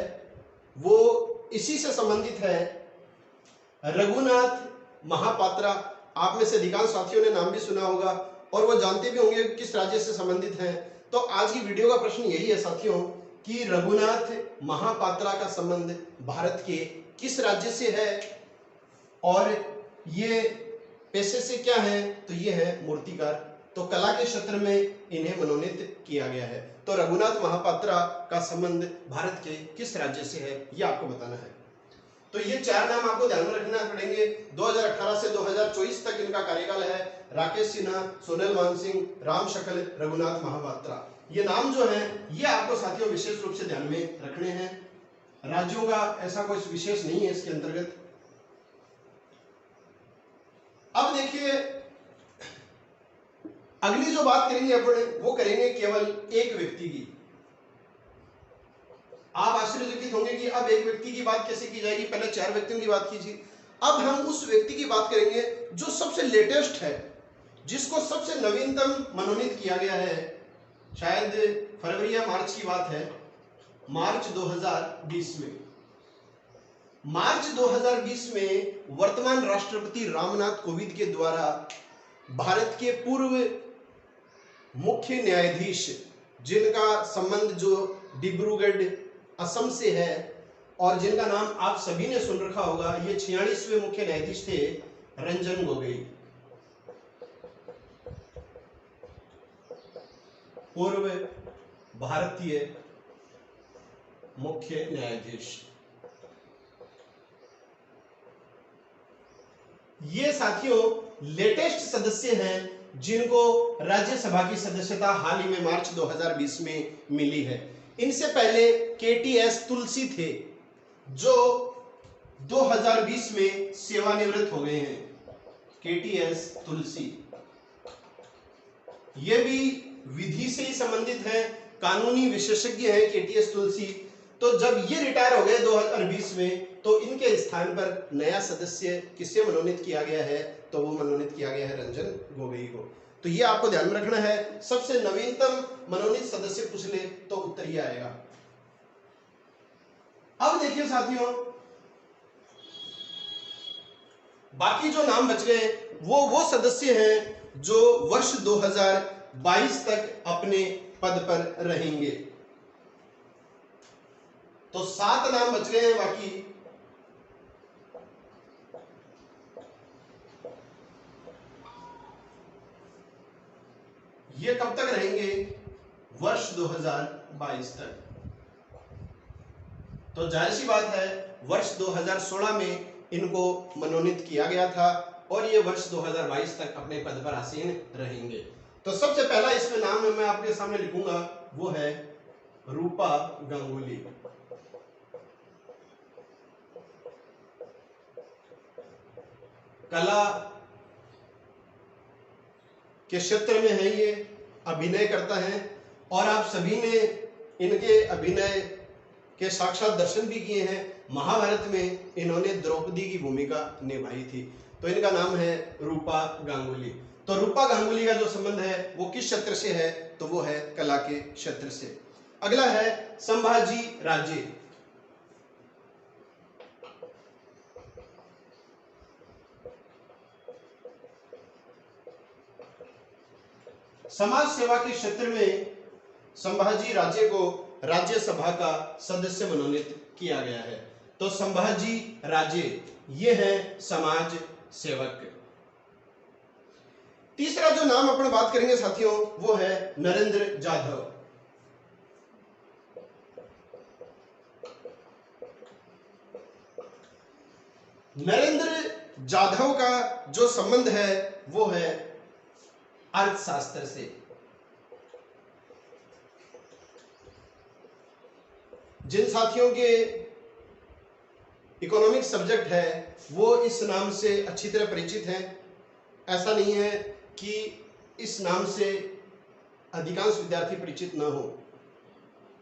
वो इसी से संबंधित है। रघुनाथ महापात्रा, आप में से अधिकांश साथियों ने नाम भी सुना होगा और वो जानते भी होंगे किस राज्य से संबंधित हैं। तो आज की वीडियो का प्रश्न यही है साथियों कि रघुनाथ महापात्रा का संबंध भारत के किस राज्य से है और ये पेशे से क्या है, तो ये है मूर्तिकार। तो कला के क्षेत्र में इन्हें मनोनीत किया गया है। तो रघुनाथ महापात्रा का संबंध भारत के किस राज्य से है ये आपको बताना है। तो ये 4 नाम आपको ध्यान में रखना पड़ेंगे। 2018 से 2024 तक इनका कार्यकाल है। राकेश सिन्हा, सोनल मानसिंह, राम शकल, रघुनाथ महापात्रा। ये नाम जो है ये आपको साथियों विशेष रूप से ध्यान में रखने हैं। राज्यों का ऐसा कोई विशेष नहीं है इसके अंतर्गत। अब देखिए अगली जो बात करेंगे अपने वो करेंगे केवल एक व्यक्ति की। आप आश्चर्यचकित होंगे कि अब एक व्यक्ति की बात कैसे की जाएगी, पहले 4 व्यक्तियों की बात कीजिए। अब हम उस व्यक्ति की बात करेंगे जो सबसे लेटेस्ट है, जिसको सबसे नवीनतम मनोनीत किया गया है। शायद फरवरी या मार्च की बात है, मार्च 2020 में। मार्च 2020 में वर्तमान राष्ट्रपति रामनाथ कोविंद के द्वारा भारत के पूर्व मुख्य न्यायाधीश, जिनका संबंध जो डिब्रूगढ़ असम से है और जिनका नाम आप सभी ने सुन रखा होगा, ये 46वें मुख्य न्यायाधीश थे, रंजन गोगोई, पूर्व भारतीय मुख्य न्यायाधीश। ये साथियों लेटेस्ट सदस्य हैं जिनको राज्यसभा की सदस्यता हाल ही में मार्च 2020 में मिली है। इनसे पहले KTS तुलसी थे जो 2020 में सेवानिवृत्त हो गए हैं। KTS तुलसी ये भी विधि से ही संबंधित हैं, कानूनी विशेषज्ञ हैं KTS तुलसी। तो जब ये रिटायर हो गए 2020 में, तो इनके स्थान पर नया सदस्य किसे मनोनीत किया गया है, तो वो मनोनीत किया गया है रंजन गोगोई को। तो ये आपको ध्यान में रखना है। सबसे नवीनतम मनोनीत सदस्य पूछ ले तो उत्तर ये आएगा। अब देखिए साथियों बाकी जो नाम बच गए वो सदस्य हैं जो वर्ष 2022 तक अपने पद पर रहेंगे। तो 7 नाम बच गए हैं बाकी। ये कब तक रहेंगे? वर्ष 2022 तक। तो जाहिर सी बात है वर्ष 2016 में इनको मनोनीत किया गया था और ये वर्ष 2022 तक अपने पद पर आसीन रहेंगे। तो सबसे पहला इसमें नाम मैं आपके सामने लिखूंगा वो है रूपा गांगुली। कला के क्षेत्र में है, ये अभिनय करता है और आप सभी ने इनके अभिनय के साक्षात दर्शन भी किए हैं। महाभारत में इन्होंने द्रौपदी की भूमिका निभाई थी। तो इनका नाम है रूपा गांगुली। तो रूपा गांगुली का जो संबंध है वो किस क्षेत्र से है, तो वो है कला के क्षेत्र से। अगला है संभाजी राजे। समाज सेवा के क्षेत्र में संभाजी राजे को राज्यसभा का सदस्य मनोनीत किया गया है। तो संभाजी राजे ये हैं समाज सेवक। तीसरा जो नाम अपन बात करेंगे साथियों वो है नरेंद्र जाधव। नरेंद्र जाधव का जो संबंध है वो है अर्थशास्त्र से। जिन साथियों के इकोनॉमिक सब्जेक्ट है वो इस नाम से अच्छी तरह परिचित हैं। ऐसा नहीं है कि इस नाम से अधिकांश विद्यार्थी परिचित न हो।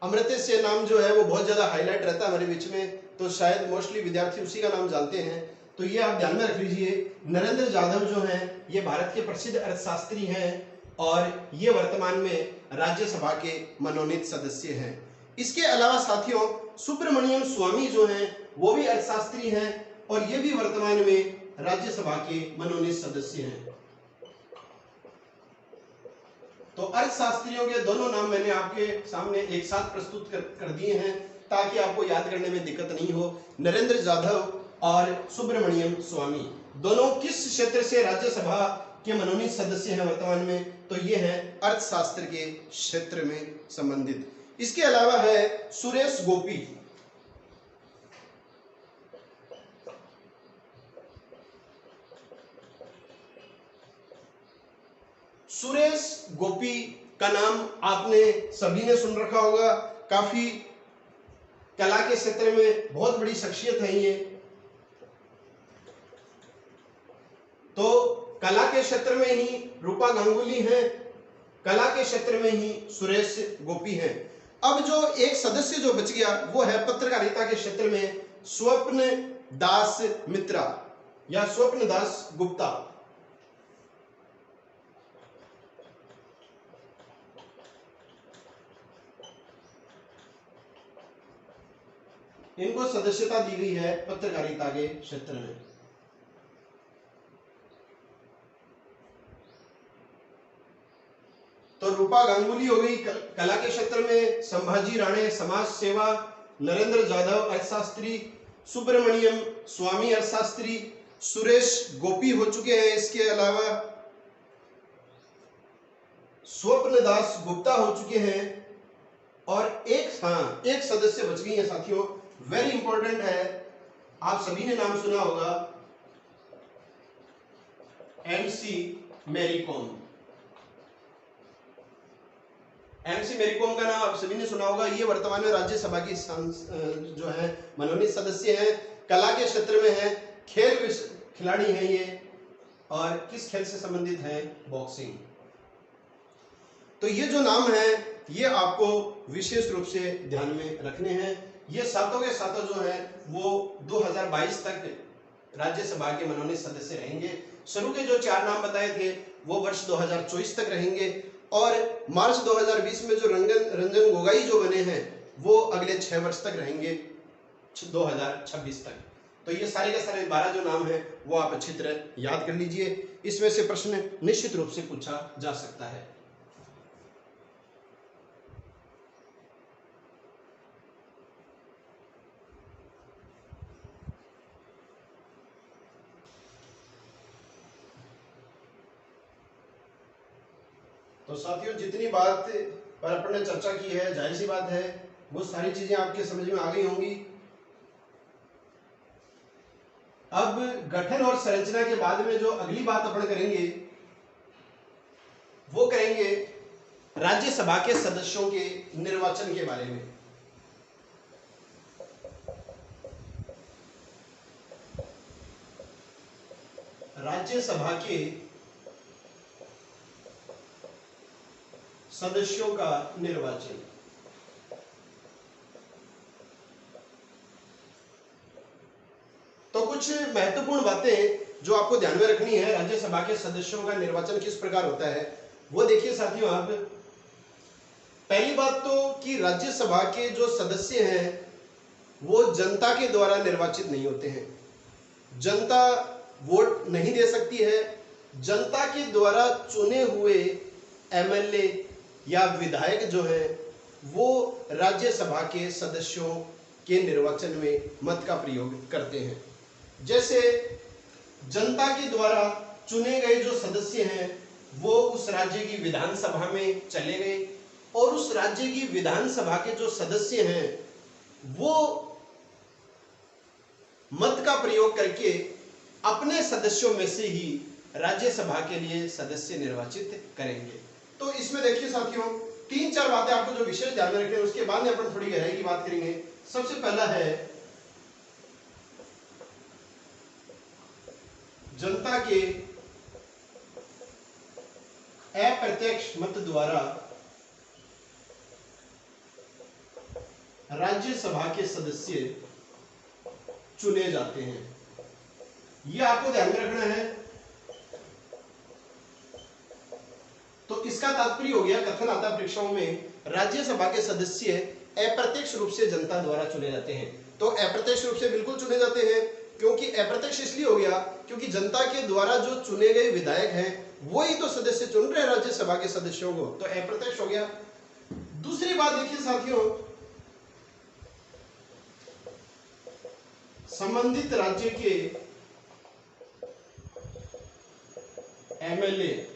अमर्त्य सेन नाम जो है वो बहुत ज्यादा हाईलाइट रहता है हमारे बीच में, तो शायद मोस्टली विद्यार्थी उसी का नाम जानते हैं, तो ये आप ध्यान में रख लीजिए। नरेंद्र जाधव जो हैं ये भारत के प्रसिद्ध अर्थशास्त्री हैं और ये वर्तमान में राज्यसभा के मनोनीत सदस्य हैं। इसके अलावा साथियों सुब्रमण्यम स्वामी जो हैं वो भी अर्थशास्त्री हैं और ये भी वर्तमान में राज्यसभा के मनोनीत सदस्य हैं। तो अर्थशास्त्रियों के दोनों नाम मैंने आपके सामने एक साथ प्रस्तुत कर दिए हैं ताकि आपको याद करने में दिक्कत नहीं हो। नरेंद्र जाधव और सुब्रमण्यम स्वामी दोनों किस क्षेत्र से राज्यसभा के मनोनीत सदस्य हैं वर्तमान में, तो ये हैं अर्थशास्त्र के क्षेत्र में संबंधित। इसके अलावा है सुरेश गोपी। सुरेश गोपी का नाम आपने सभी ने सुन रखा होगा, काफी कला के क्षेत्र में बहुत बड़ी शख्सियत है ये। तो कला के क्षेत्र में ही रूपा गांगुली हैं, कला के क्षेत्र में ही सुरेश गोपी हैं। अब जो एक सदस्य जो बच गया वो है पत्रकारिता के क्षेत्र में स्वप्न दास मित्रा या स्वप्न दास गुप्ता। इनको सदस्यता दी गई है पत्रकारिता के क्षेत्र में। तो रूपा गांगुली हो गई कला के क्षेत्र में, संभाजी राणे समाज सेवा, नरेंद्र जाधव अर्थशास्त्री, सुब्रमण्यम स्वामी अर्थशास्त्री, सुरेश गोपी हो चुके हैं। इसके अलावा स्वप्न दास गुप्ता हो चुके हैं और एक सदस्य बच गई है साथियों, वेरी इंपॉर्टेंट है, आप सभी ने नाम सुना होगा, MC Mary Kom. MC Mary Kom का नाम आप सभी ने सुना होगा। ये वर्तमान में राज्यसभा की जो है मनोनीत सदस्य हैं, कला के क्षेत्र में है, खेल खिलाड़ी हैं ये, और किस खेल से संबंधित है, बॉक्सिंग। तो ये जो नाम है ये आपको विशेष रूप से ध्यान में रखने हैं। ये सातों के सातों जो है वो 2022 तक राज्यसभा के मनोनीत सदस्य रहेंगे। शुरू के जो 4 नाम बताए थे वो वर्ष 2024 तक रहेंगे और मार्च 2020 में जो रंजन गोगोई जो बने हैं वो अगले 6 वर्ष तक रहेंगे, 2026 तक। तो ये सारे के सारे 12 जो नाम है वो आप अच्छी तरह याद कर लीजिए। इसमें से प्रश्न निश्चित रूप से पूछा जा सकता है। तो साथियों जितनी बात पर अपन ने चर्चा की है, जाहिर सी बात है वो सारी चीजें आपके समझ में आ गई होंगी। अब गठन और संरचना के बाद में जो अगली बात अपन करेंगे वो करेंगे राज्यसभा के सदस्यों के निर्वाचन के बारे में। राज्यसभा के सदस्यों का निर्वाचन। तो कुछ महत्वपूर्ण बातें जो आपको ध्यान में रखनी है, राज्यसभा के सदस्यों का निर्वाचन किस प्रकार होता है वो देखिए साथियों आप। पहली बात तो कि राज्यसभा के जो सदस्य हैं वो जनता के द्वारा निर्वाचित नहीं होते हैं। जनता वोट नहीं दे सकती है। जनता के द्वारा चुने हुए एमएलए या विधायक जो है वो राज्यसभा के सदस्यों के निर्वाचन में मत का प्रयोग करते हैं। जैसे जनता के द्वारा चुने गए जो सदस्य हैं वो उस राज्य की विधानसभा में चले गए और उस राज्य की विधानसभा के जो सदस्य हैं वो मत का प्रयोग करके अपने सदस्यों में से ही राज्यसभा के लिए सदस्य निर्वाचित करेंगे। तो इसमें देखिए साथियों 3-4 बातें आपको जो विशेष ध्यान में रखनी है, उसके बाद में अपन थोड़ी गहराई की बात करेंगे। सबसे पहला है जनता के अप्रत्यक्ष मत द्वारा राज्यसभा के सदस्य चुने जाते हैं। यह आपको ध्यान में रखना है। तो इसका तात्पर्य हो गया, कथन आता परीक्षाओं में, राज्यसभा के सदस्य अप्रत्यक्ष रूप से जनता द्वारा चुने जाते हैं। तो अप्रत्यक्ष रूप से बिल्कुल चुने जाते हैं, क्योंकि अप्रत्यक्ष इसलिए हो गया क्योंकि जनता के द्वारा जो चुने गए विधायक हैं वही तो सदस्य चुन रहे हैं राज्यसभा के सदस्यों को, तो अप्रत्यक्ष हो गया। दूसरी बात देखिए साथियों, संबंधित राज्य के MLA,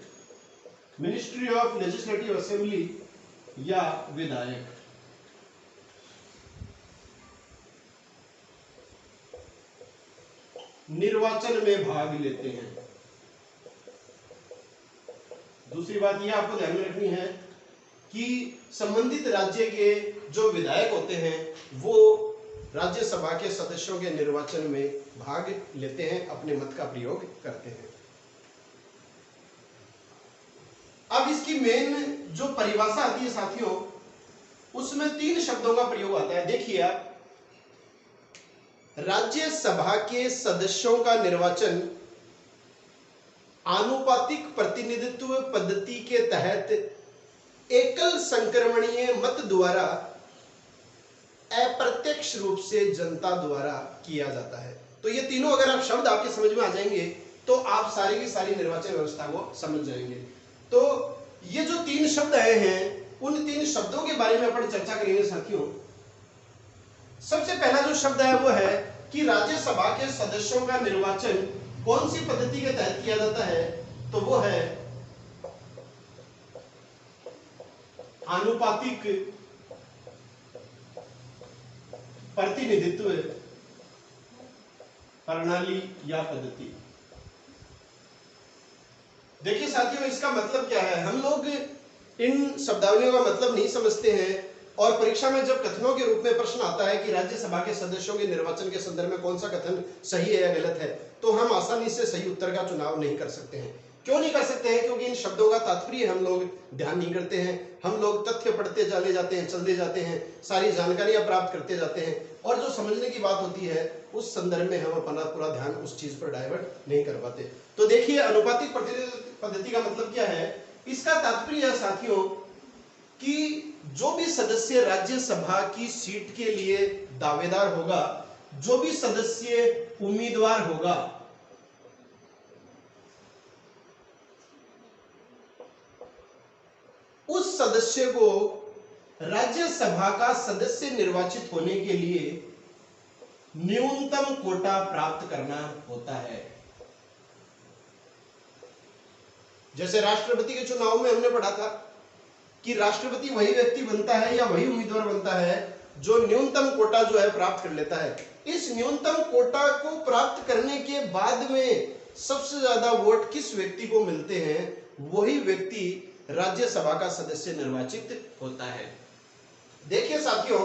ministry of legislative assembly या विधायक निर्वाचन में भाग लेते हैं। दूसरी बात यह आपको ध्यान में रखनी है कि संबंधित राज्य के जो विधायक होते हैं वो राज्यसभा के सदस्यों के निर्वाचन में भाग लेते हैं, अपने मत का प्रयोग करते हैं। अब इसकी मेन जो परिभाषा आती है साथियों, उसमें 3 शब्दों का प्रयोग आता है। देखिए आप, राज्यसभा के सदस्यों का निर्वाचन आनुपातिक प्रतिनिधित्व पद्धति के तहत एकल संक्रमणीय मत द्वारा अप्रत्यक्ष रूप से जनता द्वारा किया जाता है। तो ये तीनों अगर आप शब्द आपके समझ में आ जाएंगे तो आप सारी की सारी निर्वाचन व्यवस्था को समझ जाएंगे। तो ये जो 3 शब्द आए हैं, उन 3 शब्दों के बारे में अपन चर्चा करेंगे साथियों। सबसे पहला जो शब्द है वो है कि राज्यसभा के सदस्यों का निर्वाचन कौन सी पद्धति के तहत किया जाता है, तो वो है आनुपातिक प्रतिनिधित्व प्रणाली या पद्धति। देखिए साथियों, इसका मतलब क्या है, हम लोग इन शब्दावलियों का मतलब नहीं समझते हैं और परीक्षा में जब कथनों के रूप में प्रश्न आता है कि राज्यसभा के सदस्यों के निर्वाचन के संदर्भ में कौन सा कथन सही है या गलत है, तो हम आसानी से सही उत्तर का चुनाव नहीं कर सकते हैं। क्यों नहीं कर सकते हैं? क्योंकि इन शब्दों का तात्पर्य हम लोग ध्यान नहीं करते हैं। हम लोग तथ्य पढ़ते चले जाते हैं, चलते जाते हैं, सारी जानकारियां प्राप्त करते जाते हैं और जो समझने की बात होती है उस संदर्भ में हम अपना पूरा ध्यान उस चीज पर डाइवर्ट नहीं कर पाते। तो देखिए, अनुपातिक प्रतिनिधित्व पद्धति का मतलब क्या है? इसका तात्पर्य है साथियों कि जो भी सदस्य राज्यसभा की सीट के लिए दावेदार होगा, जो भी सदस्य उम्मीदवार होगा, उस सदस्य को राज्यसभा का सदस्य निर्वाचित होने के लिए न्यूनतम कोटा प्राप्त करना होता है। जैसे राष्ट्रपति के चुनाव में हमने पढ़ा था कि राष्ट्रपति वही व्यक्ति बनता है या वही उम्मीदवार बनता है जो न्यूनतम कोटा जो है प्राप्त कर लेता है। इस न्यूनतम कोटा को प्राप्त करने के बाद में सबसे ज्यादा वोट किस व्यक्ति को मिलते हैं, वही व्यक्ति राज्यसभा का सदस्य निर्वाचित होता है। देखिए साथियों,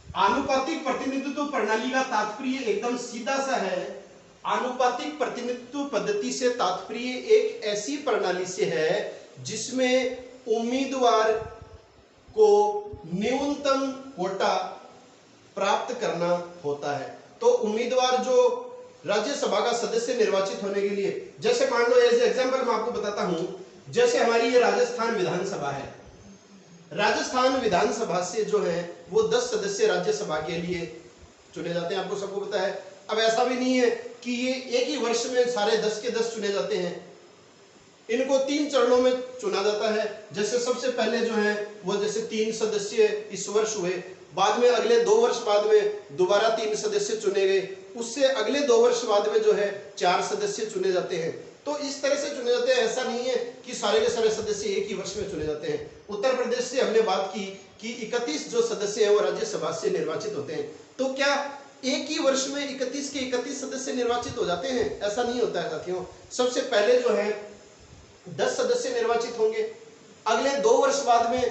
आनुपातिक प्रतिनिधित्व प्रणाली का तात्पर्य एकदम सीधा सा है। आनुपातिक प्रतिनिधित्व पद्धति से तात्पर्य एक ऐसी प्रणाली से है जिसमें उम्मीदवार को न्यूनतम कोटा प्राप्त करना होता है। तो उम्मीदवार जो राज्यसभा का सदस्य निर्वाचित होने के लिए, जैसे मान लो एज एग्जांपल मैं आपको बताता हूं, जैसे हमारी ये राजस्थान विधानसभा है। राजस्थान विधानसभा से जो है वो 10 सदस्य राज्यसभा के लिए चुने जाते हैं, आपको सबको पता है। अब ऐसा भी नहीं है कि ये एक ही वर्ष में सारे 10 के 10 चुने जाते हैं, इनको 3 चरणों में चुना जाता है। जैसे सबसे पहले जो है वो जैसे 3 सदस्य इस वर्ष हुए, बाद में अगले 2 वर्ष बाद में दोबारा 3 सदस्य चुने गए, उससे अगले 2 वर्ष बाद में जो है 4 सदस्य चुने जाते हैं। तो इस तरह से चुने जाते हैं। ऐसा नहीं है कि सारे के सारे सदस्य एक ही वर्ष में चुने जाते हैं। उत्तर प्रदेश से हमने बात की कि 31 जो सदस्य हैं वो राज्यसभा से निर्वाचित होते हैं। तो क्या एक ही वर्ष में 31 के 31 सदस्य निर्वाचित हो जाते हैं? ऐसा नहीं होता है साथियों। सबसे पहले जो है 10 सदस्य निर्वाचित होंगे, अगले 2 वर्ष बाद में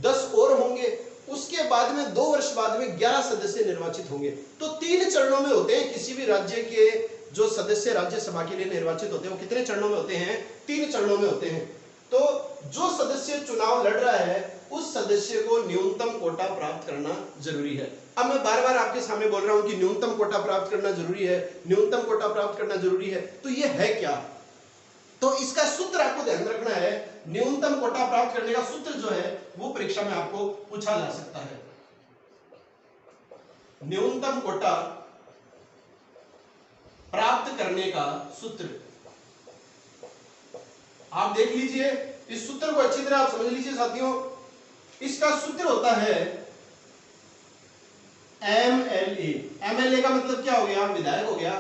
10 और होंगे, उसके बाद में 2 वर्ष बाद में 11 सदस्य निर्वाचित होंगे। तो 3 चरणों में होते हैं। किसी भी राज्य के जो सदस्य राज्यसभा के लिए निर्वाचित होते हैं वो कितने चरणों में होते हैं? 3 चरणों में होते हैं। तो जो सदस्य चुनाव लड़ रहा है उस सदस्य को न्यूनतम कोटा प्राप्त करना जरूरी है। अब मैं बार बार आपके सामने बोल रहा हूं कि न्यूनतम कोटा प्राप्त करना जरूरी है, न्यूनतम कोटा प्राप्त करना जरूरी है, तो ये है क्या? तो इसका सूत्र आपको ध्यान रखना है। न्यूनतम कोटा प्राप्त करने का सूत्र जो है वो परीक्षा में आपको पूछा जा सकता है। न्यूनतम कोटा प्राप्त करने का सूत्र आप देख लीजिए, इस सूत्र को अच्छी तरह आप समझ लीजिए साथियों। इसका सूत्र होता है MLA। MLA का मतलब क्या हो गया? विधायक हो गया।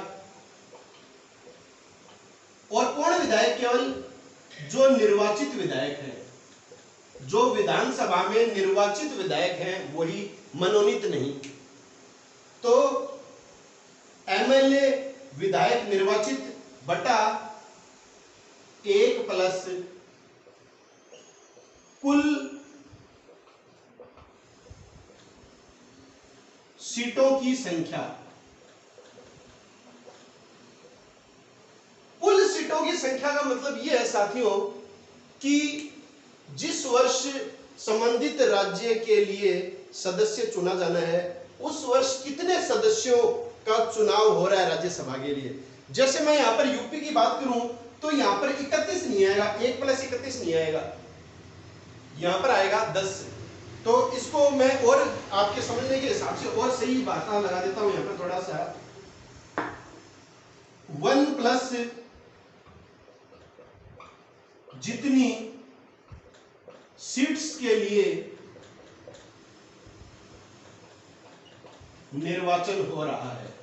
और कौन विधायक? केवल जो निर्वाचित विधायक है, जो विधानसभा में निर्वाचित विधायक हैं, वही, मनोनीत नहीं। तो MLA विधायक निर्वाचित बटा 1 प्लस कुल सीटों की संख्या। कुल सीटों की संख्या का मतलब यह है साथियों कि जिस वर्ष संबंधित राज्य के लिए सदस्य चुना जाना है, उस वर्ष कितने सदस्यों का चुनाव हो रहा है राज्यसभा के लिए। जैसे मैं यहां पर यूपी की बात करूं तो यहां पर 31 नहीं आएगा, 1 प्लस 31 नहीं आएगा, यहां पर आएगा 10। तो इसको मैं और आपके समझने के हिसाब से और सही भाषा लगा देता हूं यहां पर थोड़ा सा। 1 प्लस जितनी सीट्स के लिए निर्वाचन हो रहा है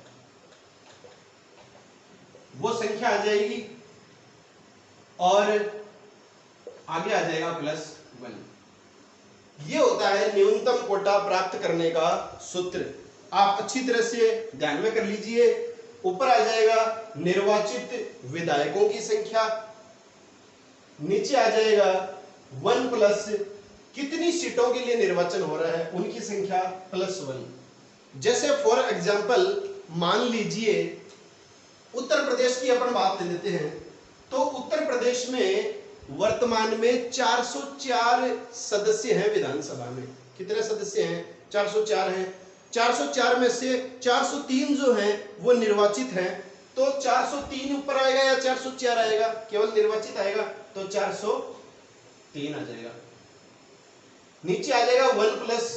वो संख्या आ जाएगी और आगे आ जाएगा +1। ये होता है न्यूनतम कोटा प्राप्त करने का सूत्र। आप अच्छी तरह से ध्यान में कर लीजिए। ऊपर आ जाएगा निर्वाचित विधायकों की संख्या, नीचे आ जाएगा 1 प्लस कितनी सीटों के लिए निर्वाचन हो रहा है उनकी संख्या +1। जैसे फॉर एग्जाम्पल मान लीजिए उत्तर प्रदेश की अपन बात ले लेते हैं, तो उत्तर प्रदेश में वर्तमान में 404 सदस्य हैं विधानसभा में। कितने सदस्य हैं? 404 हैं। 404 में से 403 जो हैं वो निर्वाचित हैं। तो 403 ऊपर आएगा या 404 आएगा? केवल निर्वाचित आएगा, तो 403 आ जाएगा। नीचे आ जाएगा 1 प्लस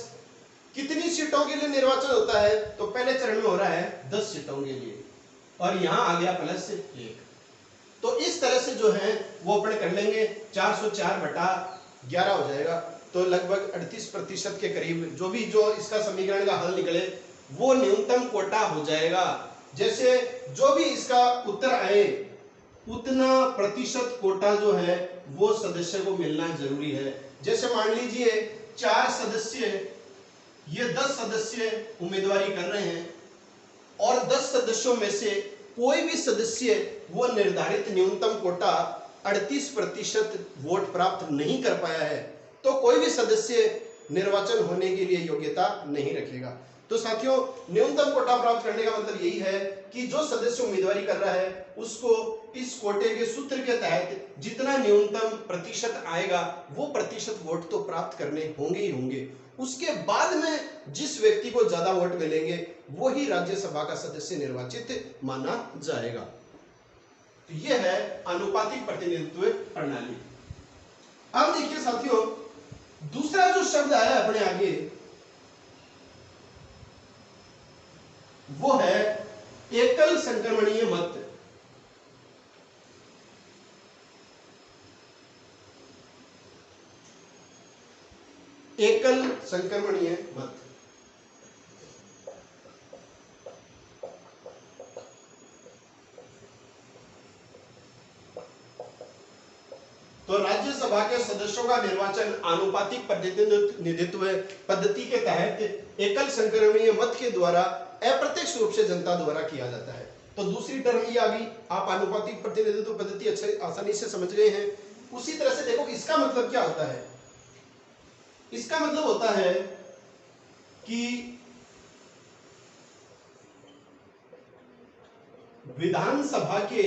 कितनी सीटों के लिए निर्वाचन होता है, तो पहले चरण में हो रहा है 10 सीटों के लिए, और यहां आ गया +1। तो इस तरह से जो है वो अपन कर लेंगे। 404 बटा 11 हो जाएगा, तो लगभग 38% के करीब जो इसका समीकरण का हल निकले वो न्यूनतम कोटा हो जाएगा। जैसे जो भी इसका उत्तर आए उतना प्रतिशत कोटा जो है वो सदस्य को मिलना जरूरी है। जैसे मान लीजिए 4 सदस्य, ये 10 सदस्य उम्मीदवारी कर रहे हैं और 10 सदस्यों में से कोई भी सदस्य वो निर्धारित न्यूनतम कोटा 38% वोट प्राप्त नहीं कर पाया है, तो कोई भी सदस्य निर्वाचन होने के लिए योग्यता नहीं रखेगा। तो साथियों, न्यूनतम कोटा प्राप्त करने का मतलब यही है कि जो सदस्य उम्मीदवारी कर रहा है उसको इस कोटे के सूत्र के तहत जितना न्यूनतम प्रतिशत आएगा वो प्रतिशत वोट तो प्राप्त करने होंगे ही होंगे। उसके बाद में जिस व्यक्ति को ज्यादा वोट मिलेंगे वही राज्यसभा का सदस्य निर्वाचित माना जाएगा। तो यह है अनुपातिक प्रतिनिधित्व प्रणाली। अब देखिए साथियों, दूसरा जो शब्द आया अपने आगे वो है एकल संक्रमणीय मत। एकल संक्रमणीय मत। तो राज्यसभा के सदस्यों का निर्वाचन आनुपातिक प्रतिनिधित्व पद्धति के तहत एकल संक्रमणीय मत के द्वारा अप्रत्यक्ष रूप से जनता द्वारा किया जाता है। तो दूसरी टर्म ये आ गई, आप आनुपातिक प्रतिनिधित्व पद्धति अच्छे आसानी से समझ गए हैं। उसी तरह से देखो इसका मतलब क्या होता है। इसका मतलब होता है कि विधानसभा के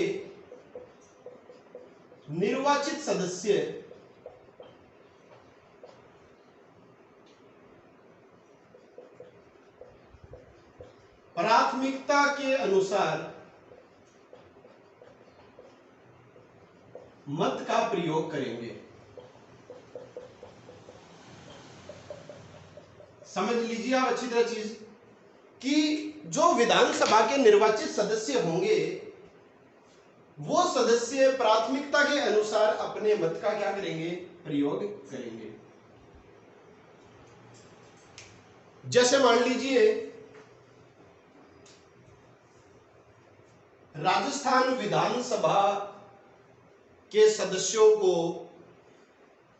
निर्वाचित सदस्य प्राथमिकता के अनुसार मत का प्रयोग करेंगे। समझ लीजिए आप अच्छी तरह चीज कि जो विधानसभा के निर्वाचित सदस्य होंगे वो सदस्य प्राथमिकता के अनुसार अपने मत का क्या करेंगे, प्रयोग करेंगे। जैसे मान लीजिए राजस्थान विधानसभा के सदस्यों को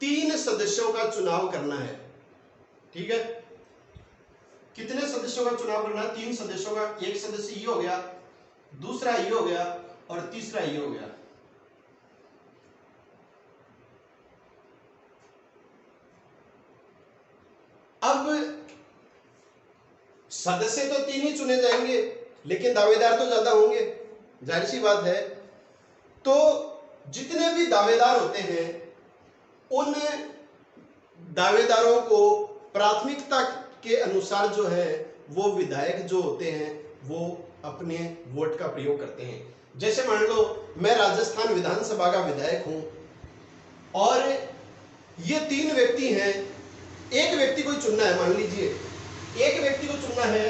3 सदस्यों का चुनाव करना है। ठीक है, कितने सदस्यों का चुनाव करना है? 3 सदस्यों का। एक सदस्य ये हो गया, दूसरा ये हो गया और तीसरा ये हो गया। अब सदस्य तो 3 ही चुने जाएंगे लेकिन दावेदार तो ज्यादा होंगे, जाहिर सी बात है। तो जितने भी दावेदार होते हैं उन दावेदारों को प्राथमिकता के अनुसार जो है वो विधायक जो होते हैं वो अपने वोट का प्रयोग करते हैं। जैसे मान लो मैं राजस्थान विधानसभा का विधायक हूं और ये 3 व्यक्ति हैं, एक व्यक्ति को चुनना है। मान लीजिए एक व्यक्ति को चुनना है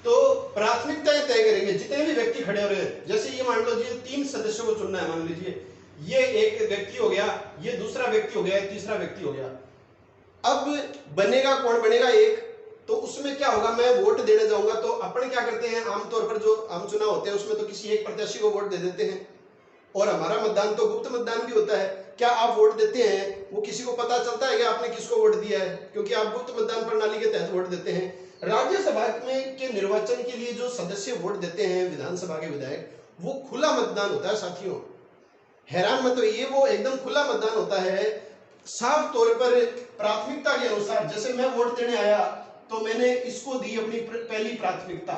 तो प्राथमिकताएं तय करेंगे जितने भी व्यक्ति खड़े हो रहे हैं। जैसे ये मान लो जी 3 सदस्यों को चुनना है, मान लीजिए ये एक व्यक्ति हो गया, ये दूसरा व्यक्ति हो गया, तीसरा व्यक्ति हो गया। अब बनेगा कौन? बनेगा एक। तो उसमें क्या होगा, मैं वोट देने जाऊंगा तो अपन क्या करते हैं, आमतौर पर जो आम चुनाव होते हैं उसमें तो किसी एक प्रत्याशी को वोट दे देते हैं और हमारा मतदान तो गुप्त मतदान भी होता है। क्या आप वोट देते हैं वो किसी को पता चलता है कि आपने किसको वोट दिया है? क्योंकि आप गुप्त मतदान प्रणाली के तहत वोट देते हैं। राज्यसभा में के निर्वाचन के लिए जो सदस्य वोट देते हैं विधानसभा के विधायक, वो खुला मतदान होता है साथियों। हैरान मत होइए, वो एकदम खुला मतदान होता है। साफ तौर पर प्राथमिकता के अनुसार, जैसे मैं वोट देने आया तो मैंने इसको दी अपनी पहली प्राथमिकता,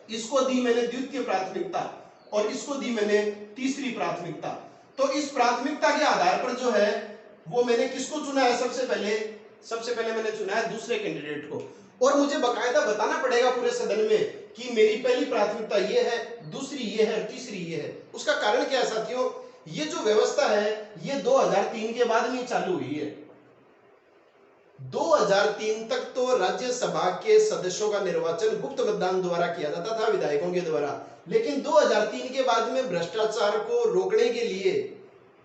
इसको दी मैंने द्वितीय प्राथमिकता और इसको दी मैंने तीसरी प्राथमिकता। तो इस प्राथमिकता के आधार पर जो है वो मैंने किसको चुना है? सबसे पहले मैंने चुना है दूसरे कैंडिडेट को। और मुझे बकायदा बताना पड़ेगा पूरे सदन में कि मेरी पहली प्राथमिकता ये है, दूसरी ये है, तीसरी ये है। उसका कारण क्या है साथियों? ये जो व्यवस्था है ये 2003 के बाद में चालू हुई है। 2003 तक तो राज्यसभा के सदस्यों का निर्वाचन गुप्त मतदान द्वारा किया जाता था, विधायकों के द्वारा। लेकिन 2003 के बाद में भ्रष्टाचार को रोकने के लिए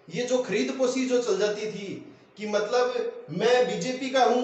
ये जो खरीद पोसी जो चल जाती थी कि मतलब मैं बीजेपी का हूं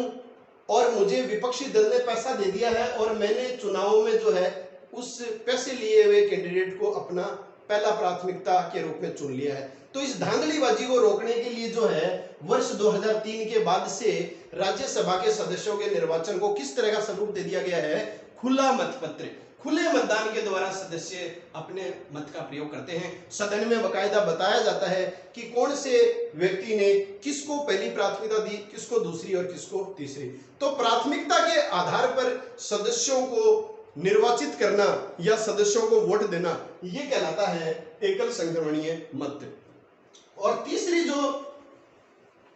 और मुझे विपक्षी दल ने पैसा दे दिया है और मैंने चुनावों में जो है उस पैसे लिए हुए कैंडिडेट को अपना पहला प्राथमिकता के रूप में चुन लिया है। तो इस धांधलीबाजी को रोकने के लिए जो है वर्ष 2003 के बाद से राज्यसभा के सदस्यों के निर्वाचन को किस तरह का स्वरूप दे दिया गया है? खुला मतपत्र, खुले मतदान के द्वारा सदस्य अपने मत का प्रयोग करते हैं। सदन में बकायदा बताया जाता है कि कौन से व्यक्ति ने किसको पहली प्राथमिकता दी, किसको दूसरी और किसको तीसरी। तो प्राथमिकता के आधार पर सदस्यों को निर्वाचित करना या सदस्यों को वोट देना यह कहलाता है एकल संक्रमणीय मत। और तीसरी जो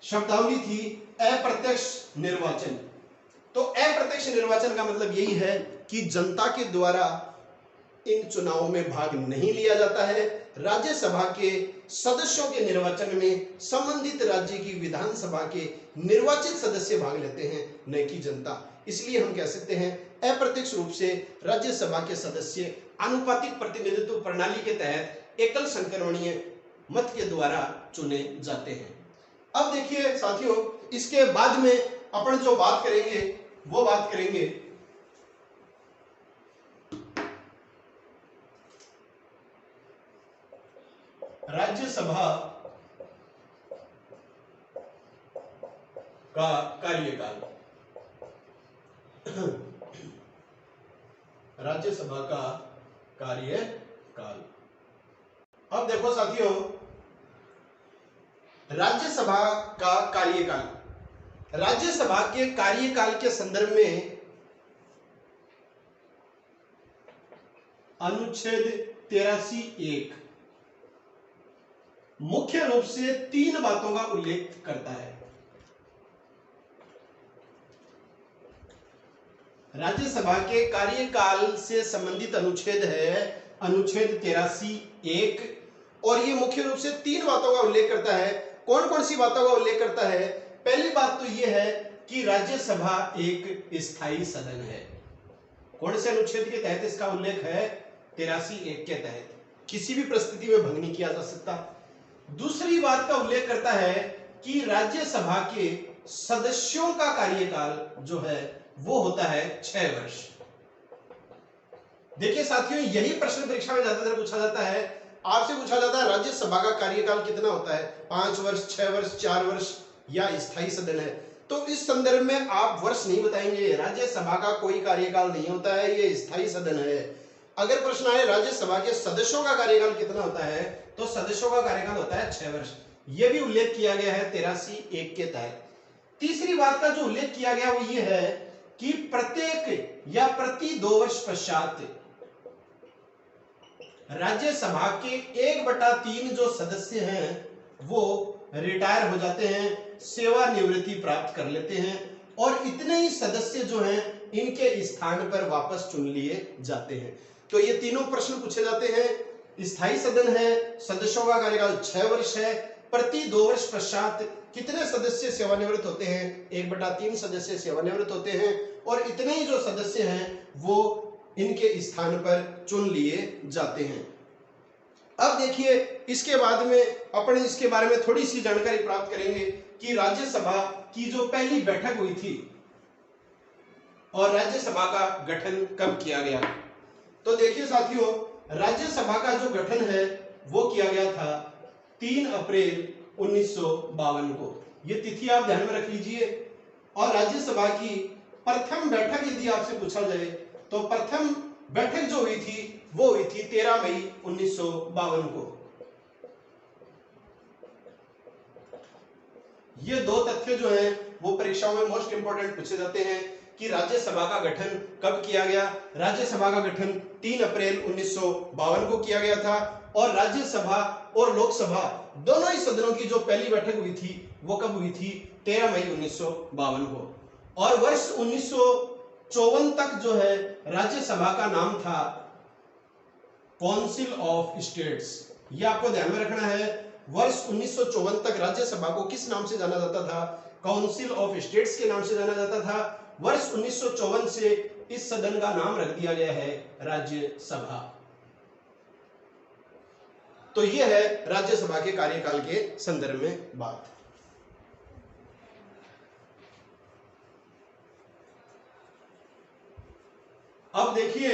शब्दावली थी अप्रत्यक्ष निर्वाचन। तो अप्रत्यक्ष निर्वाचन का मतलब यही है कि जनता के द्वारा इन चुनावों में भाग नहीं लिया जाता है। राज्यसभा के सदस्यों के निर्वाचन में संबंधित राज्य की विधानसभा के निर्वाचित सदस्य भाग लेते हैं, न कि जनता। इसलिए हम कह सकते हैं अप्रत्यक्ष रूप से राज्यसभा के सदस्य आनुपातिक प्रतिनिधित्व प्रणाली के तहत एकल संक्रमणीय मत के द्वारा चुने जाते हैं। अब देखिए साथियों, इसके बाद में अपन जो बात करेंगे वो बात करेंगे राज्यसभा का कार्यकाल। राज्यसभा का कार्यकाल। अब देखो साथियों, राज्यसभा का कार्यकाल, राज्यसभा के कार्यकाल के संदर्भ में अनुच्छेद 83(1) मुख्य रूप से 3 बातों का उल्लेख करता है। राज्यसभा के कार्यकाल से संबंधित अनुच्छेद है अनुच्छेद 83(1) और ये मुख्य रूप से 3 बातों का उल्लेख करता है। कौन कौन सी बातों का उल्लेख करता है? पहली बात तो ये है कि राज्यसभा एक स्थायी सदन है। कौन से अनुच्छेद के तहत इसका उल्लेख है? 83(1) के तहत किसी भी परिस्थिति में भंग नहीं किया जा सकता। दूसरी बात का उल्लेख करता है कि राज्यसभा के सदस्यों का कार्यकाल जो है वो होता है 6 वर्ष। देखिए साथियों, यही प्रश्न परीक्षा में ज्यादातर पूछा जाता है। आपसे पूछा जाता है राज्यसभा का कार्यकाल कितना होता है? 5 वर्ष, 6 वर्ष, 4 वर्ष या स्थायी सदन है? तो इस संदर्भ में आप वर्ष नहीं बताएंगे। राज्यसभा का कोई कार्यकाल नहीं होता है, ये स्थायी सदन है। अगर प्रश्न आए राज्यसभा के सदस्यों का कार्यकाल कितना होता है, तो सदस्यों का कार्यकाल होता है 6 वर्ष। यह भी उल्लेख किया गया है 83(1) के तहत। तीसरी बात का जो उल्लेख किया गया वो ये है कि प्रत्येक या प्रति 2 वर्ष पश्चात राज्यसभा के 1/3 जो सदस्य हैं वो रिटायर हो जाते हैं, सेवानिवृत्ति प्राप्त कर लेते हैं और इतने ही सदस्य जो हैं इनके स्थान पर वापस चुन लिए जाते हैं। तो ये तीनों प्रश्न पूछे जाते हैं। स्थायी सदन है, सदस्यों का कार्यकाल 6 वर्ष है, प्रति 2 वर्ष पश्चात कितने सदस्य सेवानिवृत्त होते हैं? 1/3 सदस्य सेवानिवृत्त होते हैं और इतने ही जो सदस्य हैं वो इनके स्थान पर चुन लिए जाते हैं। अब देखिए, इसके बाद में अपन इसके बारे में थोड़ी सी जानकारी प्राप्त करेंगे कि राज्यसभा की जो पहली बैठक हुई थी और राज्यसभा का गठन कब किया गया। तो देखिए साथियों, राज्यसभा का जो गठन है वो किया गया था 3 अप्रैल 1952 को। ये तिथि आप ध्यान में रख लीजिए। और राज्यसभा की प्रथम बैठक यदि आपसे पूछा जाए तो प्रथम बैठक जो हुई थी वो हुई थी 13 मई 1952 को। ये 2 तथ्य जो हैं वो परीक्षाओं में मोस्ट इंपोर्टेंट पूछे जाते हैं कि राज्यसभा का गठन कब किया गया। राज्यसभा का गठन 3 अप्रैल 1952 को किया गया था और राज्यसभा और लोकसभा दोनों ही सदनों की जो पहली बैठक हुई थी वो कब हुई थी? 13 मई 1952 को। और वर्ष 1954 तक जो है राज्यसभा का नाम था काउंसिल ऑफ स्टेट्स। ये आपको ध्यान में रखना है। वर्ष 1954 तक राज्यसभा को किस नाम से जाना जाता था? काउंसिल ऑफ स्टेट्स के नाम से जाना जाता था। वर्ष 1954 से इस सदन का नाम रख दिया गया है राज्यसभा। तो यह है राज्यसभा के कार्यकाल के संदर्भ में बात। अब देखिए,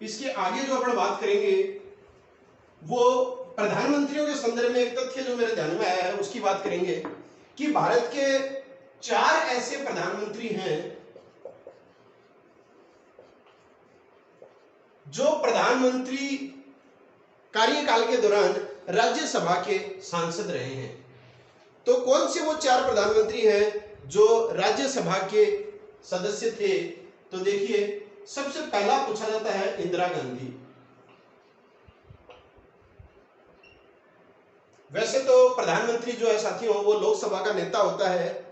इसके आगे जो अपन बात करेंगे वो प्रधानमंत्रियों के संदर्भ में एक तथ्य जो मेरे ध्यान में आया है उसकी बात करेंगे कि भारत के 4 ऐसे प्रधानमंत्री हैं जो प्रधानमंत्री कार्यकाल के दौरान राज्यसभा के सांसद रहे हैं। तो कौन से वो 4 प्रधानमंत्री हैं जो राज्यसभा के सदस्य थे? तो देखिए, सबसे पहला पूछा जाता है इंदिरा गांधी। वैसे तो प्रधानमंत्री जो है साथियों वो लोकसभा का नेता होता है,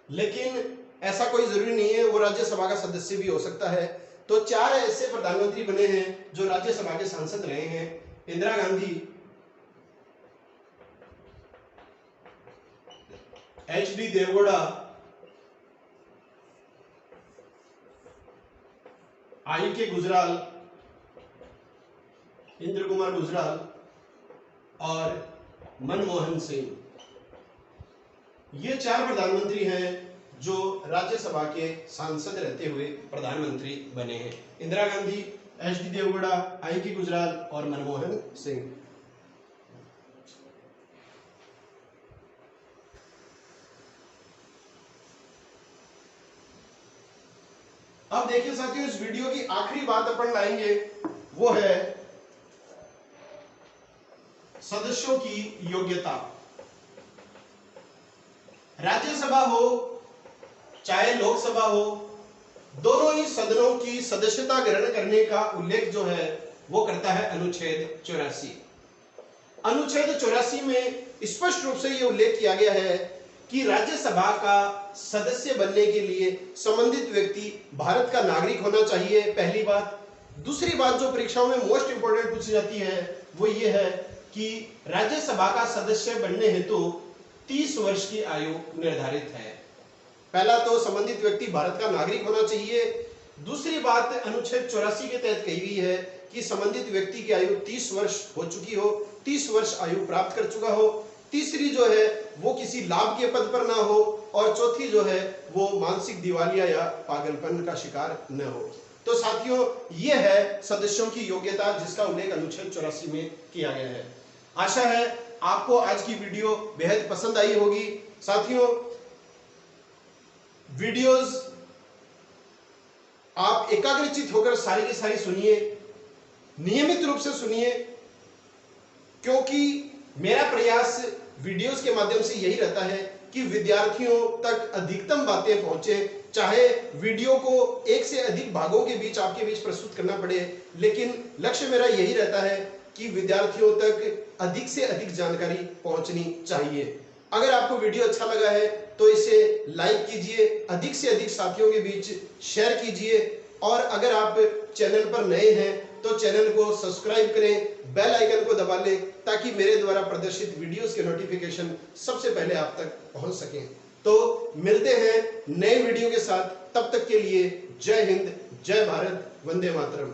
लेकिन ऐसा कोई जरूरी नहीं है, वो राज्यसभा का सदस्य भी हो सकता है। तो 4 ऐसे प्रधानमंत्री बने हैं जो राज्यसभा के सांसद रहे हैं। इंदिरा गांधी, एच.डी. देवगौड़ा, आई.के. गुजराल, इंद्र कुमार गुजराल और मनमोहन सिंह। ये 4 प्रधानमंत्री हैं जो राज्यसभा के सांसद रहते हुए प्रधानमंत्री बने हैं। इंदिरा गांधी, एच.डी. देवगौड़ा, आई.के. गुजराल और मनमोहन सिंह। अब देखिए साथियों, इस वीडियो की आखिरी बात अपन लाएंगे वो है सदस्यों की योग्यता। राज्यसभा हो चाहे लोकसभा हो, दोनों ही सदनों की सदस्यता ग्रहण करने का उल्लेख जो है वो करता है अनुच्छेद 84। अनुच्छेद 84 में स्पष्ट रूप से यह उल्लेख किया गया है कि राज्यसभा का सदस्य बनने के लिए संबंधित व्यक्ति भारत का नागरिक होना चाहिए, पहली बात। दूसरी बात जो परीक्षाओं में मोस्ट इंपोर्टेंट पूछी जाती है वो ये है कि राज्यसभा का सदस्य बनने हेतु 30 वर्ष की आयु निर्धारित है। पहला तो संबंधित व्यक्ति भारत का नागरिक होना चाहिए। दूसरी बात अनुच्छेद 84 के तहत कही गई है कि संबंधित व्यक्ति की आयु 30 वर्ष हो चुकी हो, 30 वर्ष आयु प्राप्त कर चुका हो। तीसरी जो है वो किसी लाभ के पद पर ना हो, और चौथी जो है वो मानसिक दिवालिया या पागलपन का शिकार न हो। तो साथियों, ये है सदस्यों की योग्यता जिसका उल्लेख अनुच्छेद 84 में किया गया है। आशा है आपको आज की वीडियो बेहद पसंद आई होगी। साथियों, वीडियोस आप एकाग्रचित होकर सारी की सारी सुनिए, नियमित रूप से सुनिए, क्योंकि मेरा प्रयास वीडियोस के माध्यम से यही रहता है कि विद्यार्थियों तक अधिकतम बातें पहुंचे। चाहे वीडियो को एक से अधिक भागों के बीच आपके बीच प्रस्तुत करना पड़े, लेकिन लक्ष्य मेरा यही रहता है कि विद्यार्थियों तक अधिक से अधिक जानकारी पहुंचनी चाहिए। अगर आपको वीडियो अच्छा लगा है तो इसे लाइक कीजिए, अधिक से अधिक साथियों के बीच शेयर कीजिए, और अगर आप चैनल पर नए हैं तो चैनल को सब्सक्राइब करें, बेल आइकन को दबा लें ताकि मेरे द्वारा प्रदर्शित वीडियोस के नोटिफिकेशन सबसे पहले आप तक पहुंच सकें। तो मिलते हैं नए वीडियो के साथ, तब तक के लिए जय हिंद, जय भारत, वंदे मातरम।